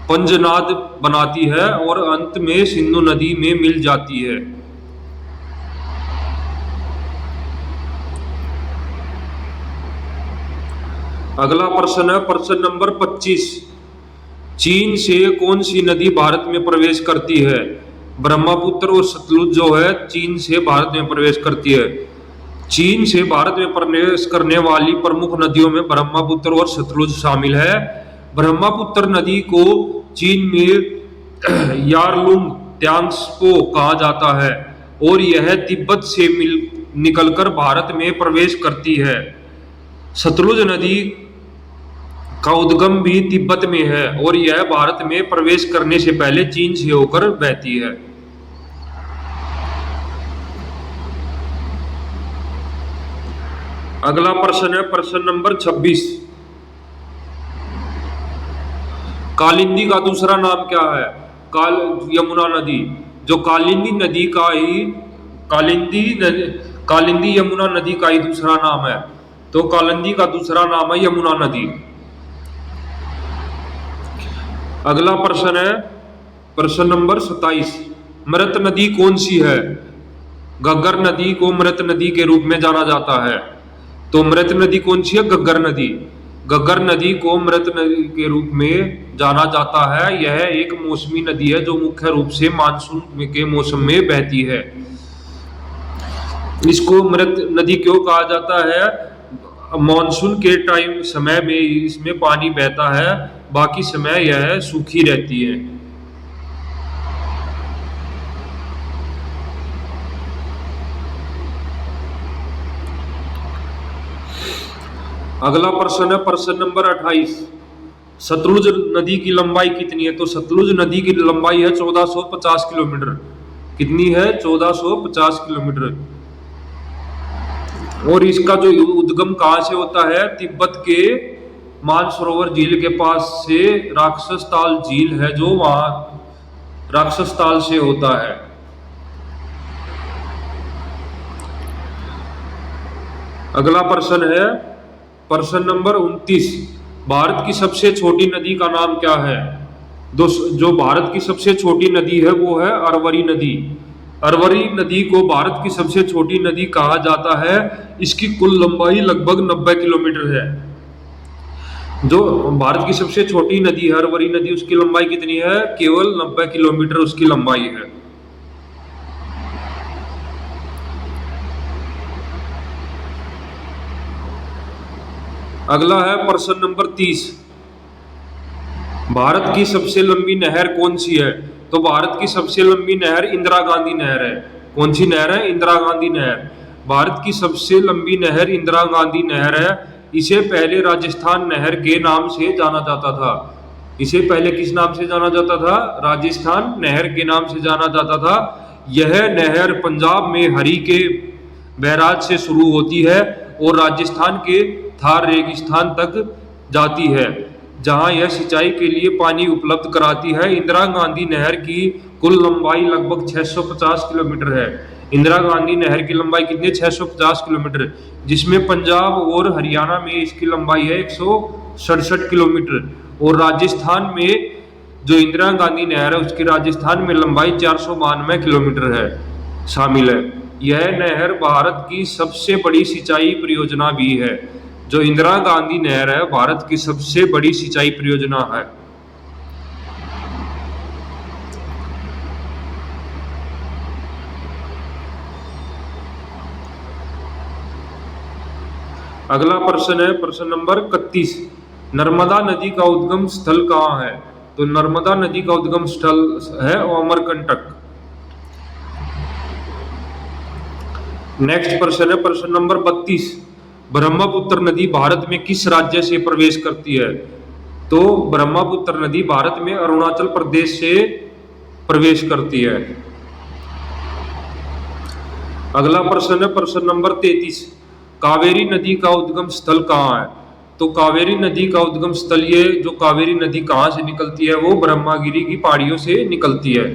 पंजनाद बनाती है और अंत में सिंधु नदी में मिल जाती है। अगला प्रश्न है प्रश्न नंबर 25। चीन से कौन सी नदी भारत में प्रवेश करती है? ब्रह्मपुत्र और सतलुज जो है चीन से भारत में प्रवेश करती है। चीन से भारत में प्रवेश करने वाली प्रमुख नदियों में ब्रह्मपुत्र और सतलुज शामिल है। ब्रह्मपुत्र नदी को चीन में यारलुंग त्सांगपो कहा जाता है और यह तिब्बत से निकलकर भारत में प्रवेश करती है। सतलुज नदी का उद्गम भी तिब्बत में है और यह भारत में प्रवेश करने से पहले चीन से होकर बहती है। अगला प्रश्न है प्रश्न नंबर 26। कालिंदी का दूसरा नाम क्या है? यमुना नदी। जो कालिंदी नदी का ही कालिंदी यमुना नदी का ही दूसरा नाम है। तो कालिंदी का दूसरा नाम है यमुना नदी। अगला प्रश्न है प्रश्न नंबर 27। मृत नदी कौन सी है? घग्गर नदी को मृत नदी के रूप में जाना जाता है। तो मृत नदी कौन सी है? घग्गर नदी। घग्गर नदी को मृत नदी के रूप में जाना जाता है। यह एक मौसमी नदी है जो मुख्य रूप से मानसून के मौसम में बहती है। इसको मृत नदी क्यों कहा जाता है? मॉनसून के टाइम समय में इसमें पानी बहता है, बाकी समय यह सूखी रहती है। अगला प्रश्न है प्रश्न नंबर 28। सतलुज नदी की लंबाई कितनी है? तो सतलुज नदी की लंबाई है 1450 किलोमीटर। कितनी है? 1450 किलोमीटर। और इसका जो उद्गम कहाँ से होता है? तिब्बत के मानसरोवर झील के पास से राक्षस ताल झील है जो वहां राक्षस ताल से होता है। अगला प्रश्न है प्रश्न नंबर 29। भारत की सबसे छोटी नदी का नाम क्या है? जो भारत की सबसे छोटी नदी है वो है अरवरी नदी। अरवरी नदी को भारत की सबसे छोटी नदी कहा जाता है। इसकी कुल लंबाई लगभग 90 किलोमीटर है। जो भारत की सबसे छोटी नदी है अरवरी नदी, उसकी लंबाई कितनी है? केवल 90 किलोमीटर उसकी लंबाई है। अगला है प्रश्न नंबर 30। भारत की सबसे लंबी नहर कौन सी है? तो भारत की सबसे लंबी नहर इंदिरा गांधी नहर है। कौन सी नहर है? इंदिरा गांधी नहर। भारत की सबसे लंबी नहर इंदिरा गांधी नहर है। इसे पहले राजस्थान नहर के नाम से जाना जाता था। इसे पहले किस नाम से जाना जाता था? राजस्थान नहर के नाम से जाना जाता था। यह नहर पंजाब में हरी के बैराज से शुरू होती है और राजस्थान के थार रेगिस्तान तक जाती है, जहां यह सिंचाई के लिए पानी उपलब्ध कराती है। इंदिरा गांधी नहर की कुल लंबाई लगभग 650 किलोमीटर है। इंदिरा गांधी नहर की लंबाई कितनी? 650 किलोमीटर, जिसमें पंजाब और हरियाणा में इसकी लंबाई है 167 किलोमीटर और राजस्थान में जो इंदिरा गांधी नहर है उसकी राजस्थान में लंबाई 492 किलोमीटर है शामिल है। यह नहर भारत की सबसे बड़ी सिंचाई परियोजना भी है। जो इंदिरा गांधी नहर है भारत की सबसे बड़ी सिंचाई परियोजना है। अगला प्रश्न है प्रश्न नंबर 31। नर्मदा नदी का उद्गम स्थल कहाँ है? तो नर्मदा नदी का उद्गम स्थल है अमरकंटक। नेक्स्ट प्रश्न है प्रश्न नंबर 32। ब्रह्मपुत्र नदी भारत में किस राज्य से प्रवेश करती है? तो ब्रह्मपुत्र नदी भारत में अरुणाचल प्रदेश से प्रवेश करती है। अगला प्रश्न है प्रश्न नंबर 33। कावेरी नदी का उद्गम स्थल कहाँ है? तो कावेरी नदी का उद्गम स्थल, ये जो कावेरी नदी कहाँ से निकलती है वो ब्रह्मगिरी की पहाड़ियों से निकलती है।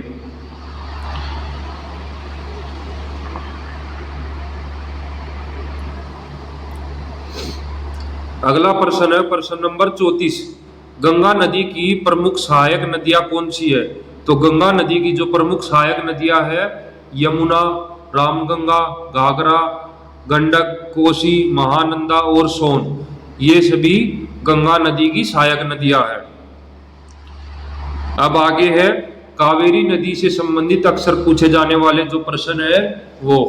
अगला प्रश्न है प्रश्न नंबर 34। गंगा नदी की प्रमुख सहायक नदियां कौन सी है? तो गंगा नदी की जो प्रमुख सहायक नदियां है यमुना, रामगंगा, घाघरा, गंडक, कोसी, महानंदा और सोन, ये सभी गंगा नदी की सहायक नदियां हैं। अब आगे है कावेरी नदी से संबंधित अक्सर पूछे जाने वाले जो प्रश्न है वो।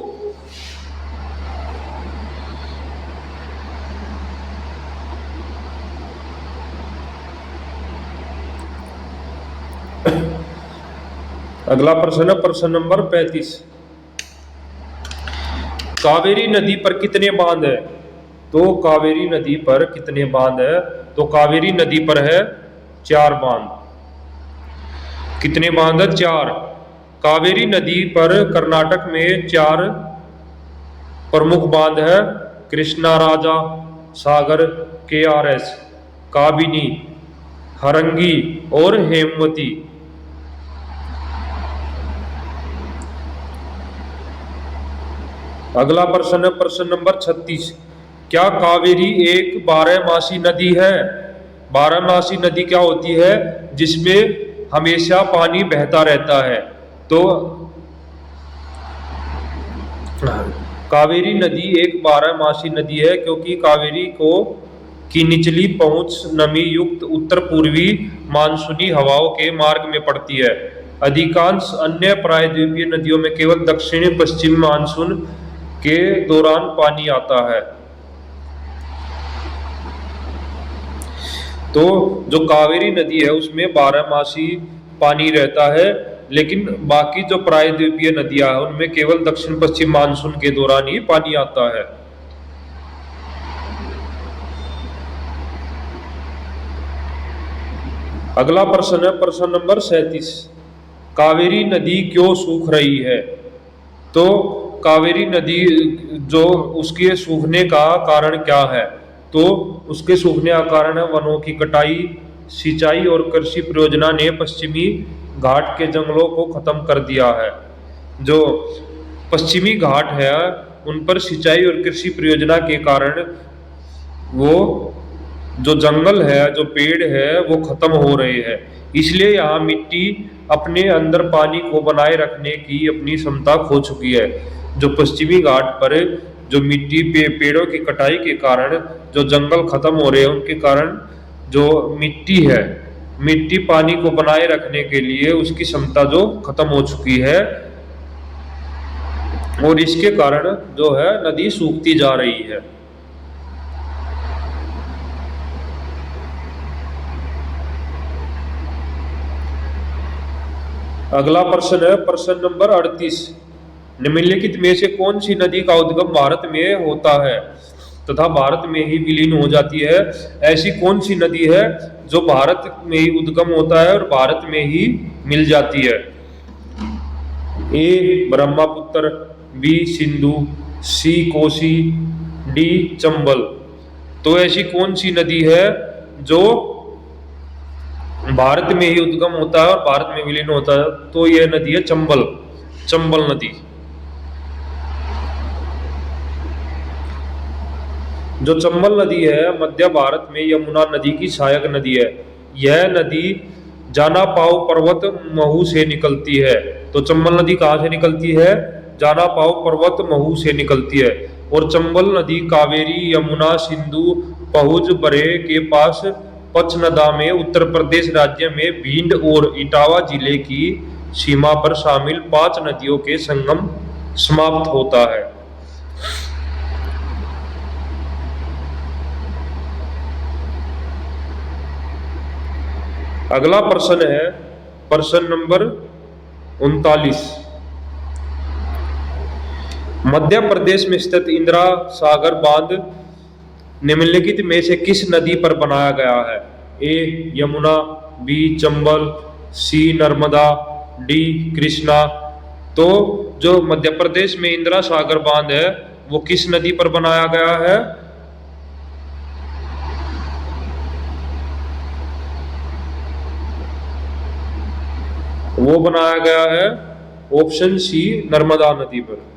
अगला प्रश्न है प्रश्न नंबर 35। कावेरी नदी पर कितने बांध है? तो कावेरी नदी पर कितने बांध है? तो कावेरी नदी पर है 4 बांध। कितने बांध है? 4। कावेरी नदी पर कर्नाटक में 4 प्रमुख बांध है। कृष्णा राजा सागर, KRS, काबिनी, हरंगी और हेमवती। अगला प्रश्न है प्रश्न नंबर 36। क्या कावेरी एक 12मासी नदी है? 12मासी नदी क्या होती है? जिसमें हमेशा पानी बहता रहता है। तो कावेरी नदी एक 12मासी नदी है क्योंकि कावेरी की निचली पहुंच नमी युक्त उत्तर पूर्वी मानसूनी हवाओं के मार्ग में पड़ती है। अधिकांश अन्य प्रायद्वीपीय नदियों में केवल दक्षिणी पश्चिम मानसून के दौरान पानी आता है। तो जो कावेरी नदी है उसमें 12मासी पानी रहता है, लेकिन बाकी जो प्रायद्वीपीय नदियां हैं उनमें केवल दक्षिण पश्चिम मानसून के दौरान ही पानी आता है। अगला प्रश्न है प्रश्न नंबर 37। कावेरी नदी क्यों सूख रही है? तो कावेरी नदी जो उसके सूखने का कारण क्या है? तो उसके सूखने का कारण है वनों की कटाई, सिंचाई और कृषि परियोजना ने पश्चिमी घाट के जंगलों को खत्म कर दिया है। जो पश्चिमी घाट है उन पर सिंचाई और कृषि परियोजना के कारण वो जो जंगल है, जो पेड़ है वो खत्म हो रहे हैं। इसलिए यहाँ मिट्टी अपने अंदर पानी को बनाए रखने की अपनी क्षमता खो चुकी है। जो पश्चिमी घाट पर जो मिट्टी पे पेड़ों की कटाई के कारण जो जंगल खत्म हो रहे हैं उनके कारण जो मिट्टी है, मिट्टी पानी को बनाए रखने के लिए उसकी क्षमता जो खत्म हो चुकी है और इसके कारण जो है नदी सूखती जा रही है। अगला प्रश्न है प्रश्न नंबर 38। निम्नलिखित में से कौन सी नदी का उद्गम भारत में होता है तथा भारत में ही विलीन हो जाती है? ऐसी कौन सी नदी है जो भारत में ही उद्गम होता है और भारत में ही मिल जाती है? ए ब्रह्मपुत्र, बी सिंधु, सी कोसी, डी चंबल। तो ऐसी कौन सी नदी है जो भारत में ही उद्गम होता है और भारत में विलीन होता है? तो यह नदी है चंबल, चंबल नदी। जो चंबल नदी है मध्य भारत में यमुना नदी की सहायक नदी है। यह नदी जानापाव पर्वत महू से निकलती है। तो चंबल नदी कहाँ से निकलती है? जानापाव पर्वत महू से निकलती है। और चंबल नदी कावेरी, यमुना, सिंधु, पहुज बरे के पास पचनदा में उत्तर प्रदेश राज्य में भिंड और इटावा जिले की सीमा पर शामिल 5 नदियों के संगम समाप्त होता है। अगला प्रश्न है प्रश्न नंबर 39। मध्य प्रदेश में स्थित इंदिरा सागर बांध निम्नलिखित में से किस नदी पर बनाया गया है? ए यमुना, बी चंबल, सी नर्मदा, डी कृष्णा। तो जो मध्य प्रदेश में इंदिरा सागर बांध है वो किस नदी पर बनाया गया है? वो बनाया गया है ऑप्शन सी नर्मदा नदी पर।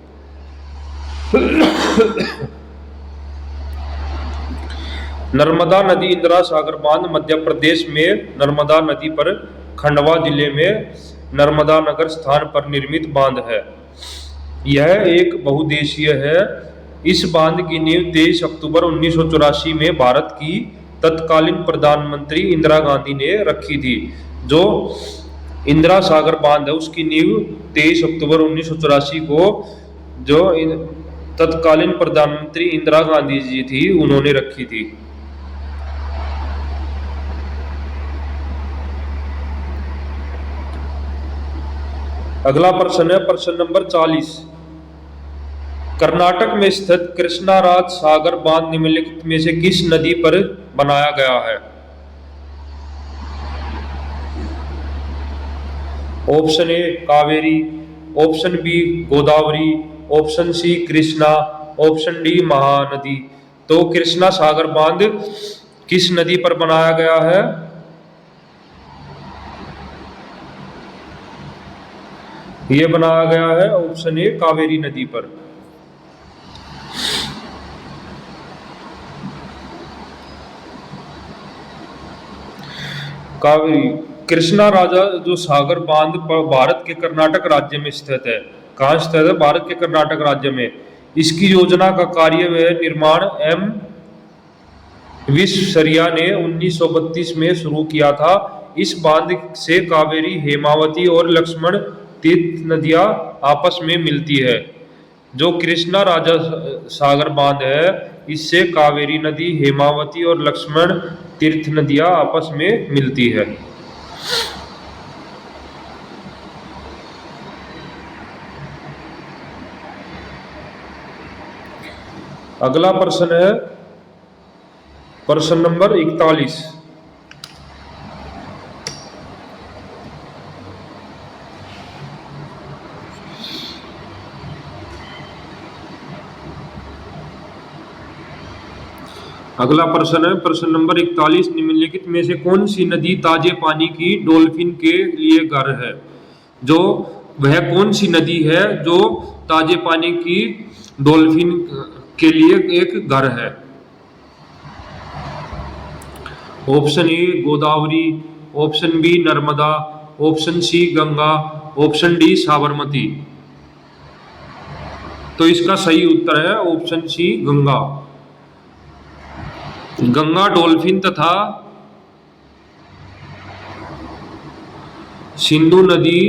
नर्मदा नदी इंदिरा सागर बांध मध्य प्रदेश में नर्मदा नदी पर खंडवा जिले में नर्मदा नगर स्थान पर निर्मित बांध है। यह एक बहुउद्देशीय है। इस बांध की नींव 23 अक्टूबर 1984 में भारत की तत्कालीन प्रधानमंत्री इंदिरा गांधी ने रखी थी। जो इंदिरा सागर बांध है उसकी नींव 23 अक्टूबर 1984 को जो तत्कालीन प्रधानमंत्री इंदिरा गांधी जी थी उन्होंने रखी थी। अगला प्रश्न है प्रश्न नंबर 40। कर्नाटक में स्थित कृष्णाराज सागर बांध निम्नलिखित में से किस नदी पर बनाया गया है? Option A Kaveri, option B Godavari, option C Krishna, option D Mahanadi. तो कृष्णा सागर बांध किस नदी पर बनाया गया है? यह बनाया गया है ऑप्शन ए कावेरी नदी पर। कावेरी कृष्णा राजा जो सागर बांध भारत के कर्नाटक राज्य में स्थित है। कहाँ स्थित है? भारत के कर्नाटक राज्य में। इसकी योजना का कार्य व निर्माण एम विश्वेश्वरैया ने 1932 में शुरू किया था। इस बांध से कावेरी, हेमावती और लक्ष्मण तीर्थ नदियां आपस में मिलती है। जो कृष्णा राजा सागर बांध है इससे कावेरी नदी, हेमावती और लक्ष्मण तीर्थ नदियां आपस में मिलती है। अगला प्रश्न है प्रश्न नंबर 41। अगला प्रश्न है प्रश्न नंबर 41, निम्नलिखित में से कौन सी नदी ताजे पानी की डॉल्फिन के लिए घर है? जो वह कौन सी नदी है जो ताजे पानी की डॉल्फिन के लिए एक घर है? Option A Godavari, option B Narmada, option C Ganga, option D Sabarmati. तो इसका सही उत्तर है option C Ganga. Ganga dolphin तथा सिंधु नदी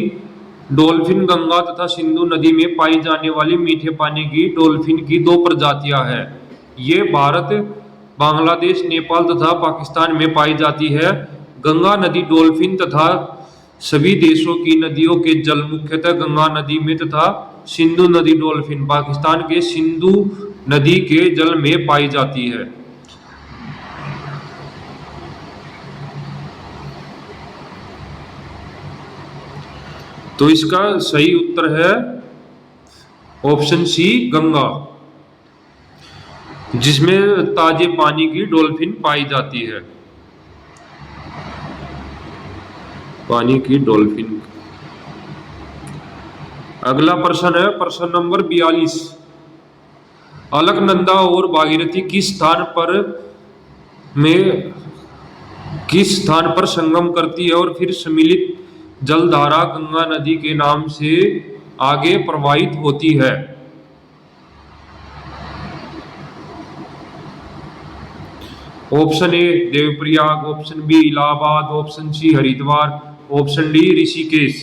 डॉल्फिन गंगा तथा सिंधु नदी में पाई जाने वाली मीठे पानी की डॉल्फिन की दो प्रजातियां हैं। ये भारत, बांग्लादेश, नेपाल तथा पाकिस्तान में पाई जाती है। गंगा नदी डॉल्फिन तथा सभी देशों की नदियों के जल मुख्यतः गंगा नदी में तथा सिंधु नदी डॉल्फिन पाकिस्तान के सिंधु नदी के जल में पाई जाती है। तो इसका सही उत्तर है ऑप्शन सी गंगा, जिसमें ताजे पानी की डॉल्फिन पाई जाती है। पानी की डॉल्फिन। अगला प्रश्न है प्रश्न नंबर 42, अलकनंदा और भागीरथी किस स्थान पर संगम करती है और फिर सम्मिलित जलधारा गंगा नदी के नाम से आगे प्रवाहित होती है? Option A Devprayag, option B Allahabad, option C Haridwar, option D Rishikesh.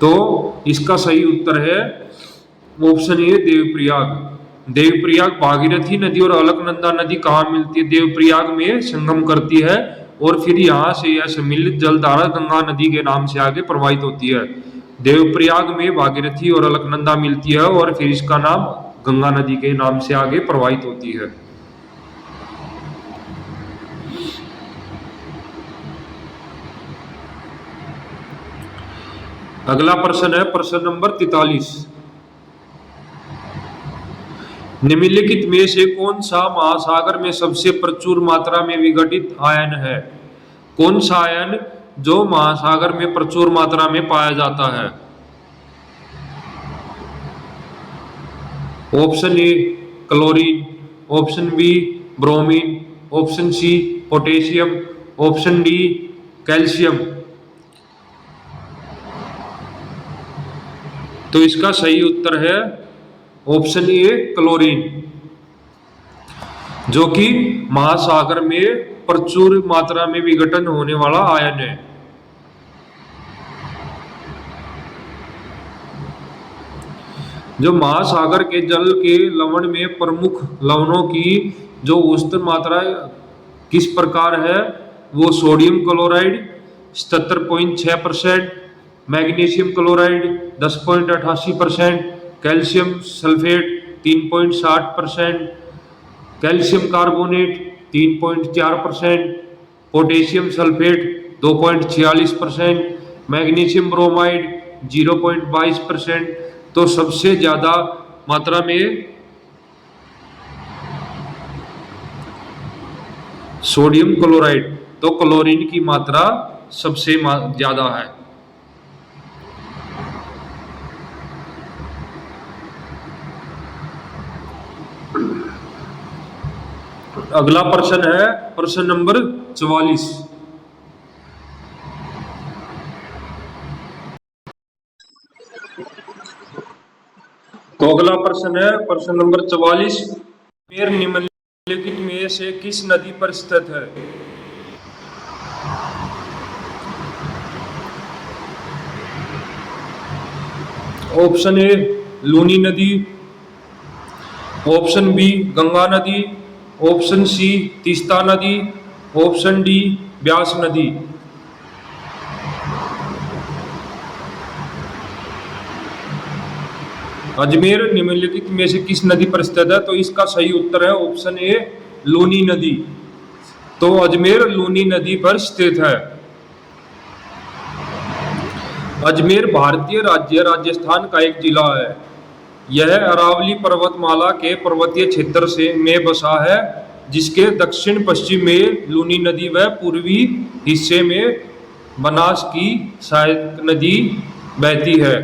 तो इसका सही उत्तर है ऑप्शन ए देवप्रयाग। देवप्रयाग भागीरथी नदी और अलकनंदा नदी कहाँ मिलती है? देवप्रयाग में संगम करती है और फिर यहाँ से यह सम्मिलित जलधारा गंगा नदी के नाम से आगे प्रवाहित होती है। देवप्रयाग में भागीरथी और अलकनंदा मिलती है और फिर इसका नाम गंगा नदी के नाम से आगे प्रवाहित होती है। अगला प्रश्न है प्रश्न नंबर 43, निम्नलिखित में से कौन सा महासागर में सबसे प्रचुर मात्रा में विघटित आयन है? कौन सा आयन जो महासागर में प्रचुर मात्रा में पाया जाता है? Option A chlorine, option B bromine, option C potassium, option D calcium. तो इसका सही उत्तर है ऑप्शन ए क्लोरीन, जो कि महासागर में प्रचुर मात्रा में विघटन होने वाला आयन है। जो महासागर के जल के लवण में प्रमुख लवणों की जो औसत मात्रा किस प्रकार है? वो sodium chloride 77.6%, magnesium chloride 10.88%, calcium sulphate 3.60%, calcium carbonate 3.4%, potassium sulphate 2.46%, magnesium bromide 0.22%। तो सबसे ज्यादा मात्रा में सोडियम क्लोराइड, तो क्लोरीन की मात्रा सबसे ज्यादा है। अगला प्रश्न है प्रश्न नंबर 44, तो अगला प्रश्न है प्रश्न नंबर 44, निम्नलिखित में से किस नदी पर स्थित है? ऑप्शन ए लूनी नदी, ऑप्शन बी गंगा नदी, ऑप्शन सी तीस्ता नदी, ऑप्शन डी ब्यास नदी। अजमेर निम्नलिखित में से किस नदी पर स्थित है? तो इसका सही उत्तर है ऑप्शन ए लूनी नदी। तो अजमेर लूनी नदी पर स्थित है। अजमेर भारतीय राज्य राजस्थान का एक जिला है। यह अरावली पर्वतमाला के पर्वतीय क्षेत्र से में बसा है, जिसके दक्षिण पश्चिम में लूनी नदी व पूर्वी हिस्से में बनास की सहायक नदी बहती है।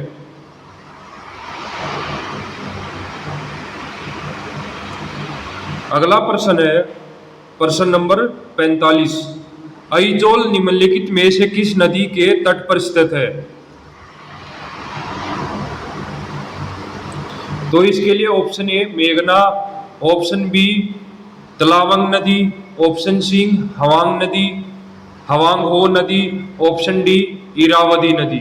अगला प्रश्न है प्रश्न नंबर 45। अइजोल निम्नलिखित में से किस नदी के तट पर स्थित है? तो इसके लिए ऑप्शन ए मेघना, ऑप्शन बी तलावंग नदी, ऑप्शन सी हवांग नदी, हवांग हो नदी, ऑप्शन डी इरावदी नदी।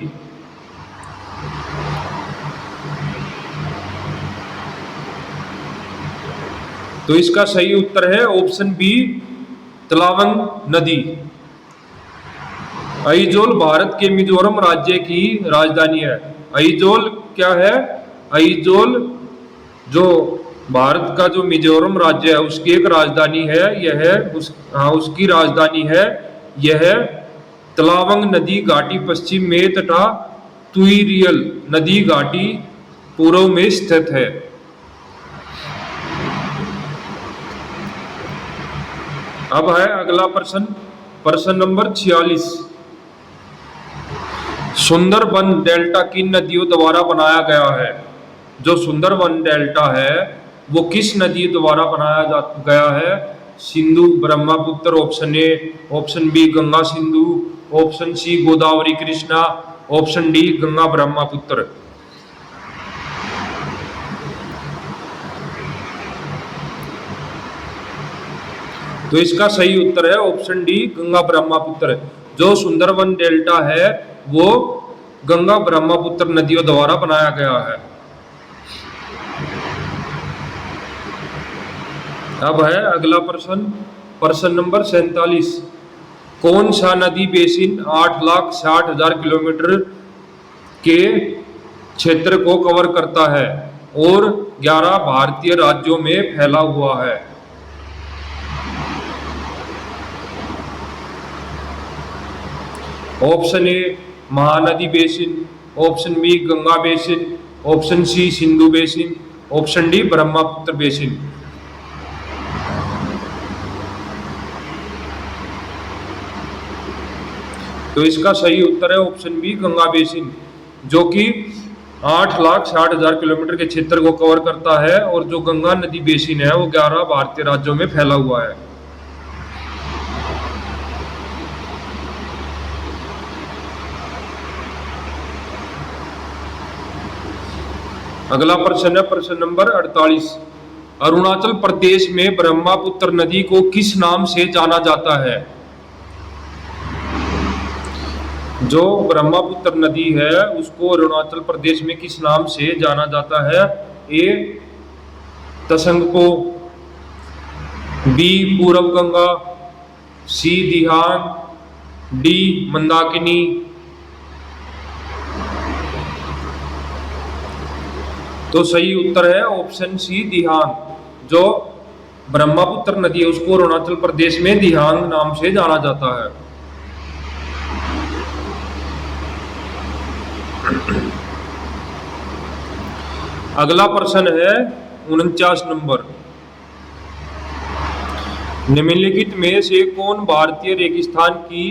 तो इसका सही उत्तर है ऑप्शन बी तलावंग नदी। अइजोल भारत के मिजोरम राज्य की राजधानी है। अइजोल क्या है? अइजोल जो भारत का जो मिजोरम राज्य है उसकी एक राजधानी है। उसकी राजधानी है। यह तलावंग नदी घाटी पश्चिम में तथा तुइरियल नदी घाटी पूर्व में स्थित है। अब है अगला प्रश्न, प्रश्न नंबर 46। सुंदरबन डेल्टा किन नदियों द्वारा बनाया गया है? जो सुंदरबन डेल्टा है वो किस नदी द्वारा बनाया गया है? Sindhu Brahmaputra option A, option B Ganga Sindhu, option C Godavari Krishna, option D Ganga Brahmaputra. तो इसका सही उत्तर है ऑप्शन डी गंगा ब्रह्मपुत्र। जो सुंदरबन डेल्टा है वो गंगा ब्रह्मपुत्र नदियों द्वारा बनाया गया है। अब है अगला प्रश्न, प्रश्न नंबर 47। कौन सा नदी बेसिन 8,60,000 किलोमीटर के क्षेत्र को कवर करता है और 11 भारतीय राज्यों में फैला हुआ है? Option A Mahanadi basin, option B Ganga basin, option C Sindhu basin, option D Brahmaputra basin. तो इसका सही उत्तर है ऑप्शन बी गंगा बेसिन, जो कि 8,60,000 किलोमीटर के क्षेत्र को कवर करता है और जो गंगा नदी बेसिन है वो 11 भारतीय राज्यों में फैला हुआ है। अगला प्रश्न है प्रश्न नंबर 48। अरुणाचल प्रदेश में ब्रह्मपुत्र नदी को किस नाम से जाना जाता है? जो ब्रह्मपुत्र नदी है उसको अरुणाचल प्रदेश में किस नाम से जाना जाता है? ए तसंगपो, बी पूरब गंगा, सी दिहांग, डी मंदाकिनी। तो सही उत्तर है ऑप्शन सी दिहांग। जो ब्रह्मपुत्र नदी है उसको अरुणाचल प्रदेश में दिहांग नाम से जाना जाता है। अगला प्रश्न है 49 नंबर। निम्नलिखित में से कौन भारतीय रेगिस्तान की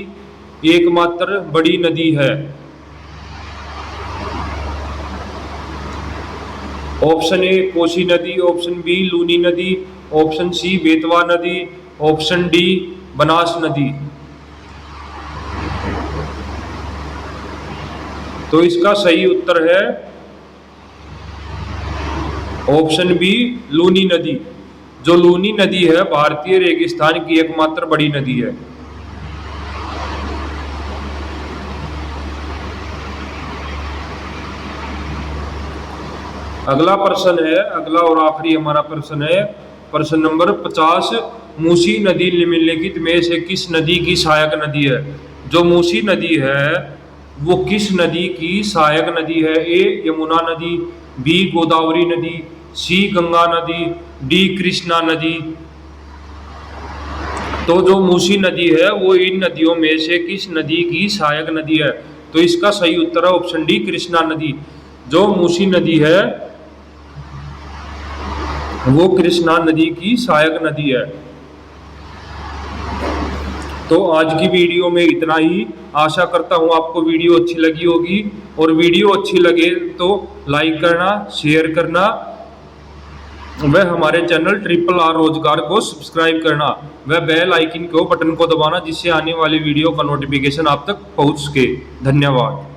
एकमात्र बड़ी नदी है? ऑप्शन ए कोसी नदी, ऑप्शन बी लूनी नदी, ऑप्शन सी बेतवा नदी, ऑप्शन डी बनास नदी। तो इसका सही उत्तर है ऑप्शन बी लूनी नदी। जो लूनी नदी है भारतीय रेगिस्तान की एकमात्र बड़ी नदी है। अगला प्रश्न है, अगला और आखिरी हमारा प्रश्न है प्रश्न नंबर 50। मूसी नदी निम्नलिखित में से किस नदी की सहायक नदी है? जो मूसी नदी है वो किस नदी की सहायक नदी है? ए यमुना नदी, बी गोदावरी नदी, सी गंगा नदी, डी कृष्णा नदी। तो जो मूसी नदी है वो इन नदियों में से किस नदी की सहायक नदी है? तो इसका सही उत्तर है ऑप्शन डी कृष्णा नदी। जो मूसी नदी है वो कृष्णा नदी की सहायक नदी है। तो आज की वीडियो में इतना ही। आशा करता हूँ आपको वीडियो अच्छी लगी होगी, और वीडियो अच्छी लगे तो लाइक करना, शेयर करना, वह हमारे चैनल ट्रिपल आर रोजगार को सब्सक्राइब करना, वह बेल आइकन को बटन को दबाना, जिससे आने वाली वीडियो का नोटिफिकेशन आप तक पहुंच सके। धन्यवाद।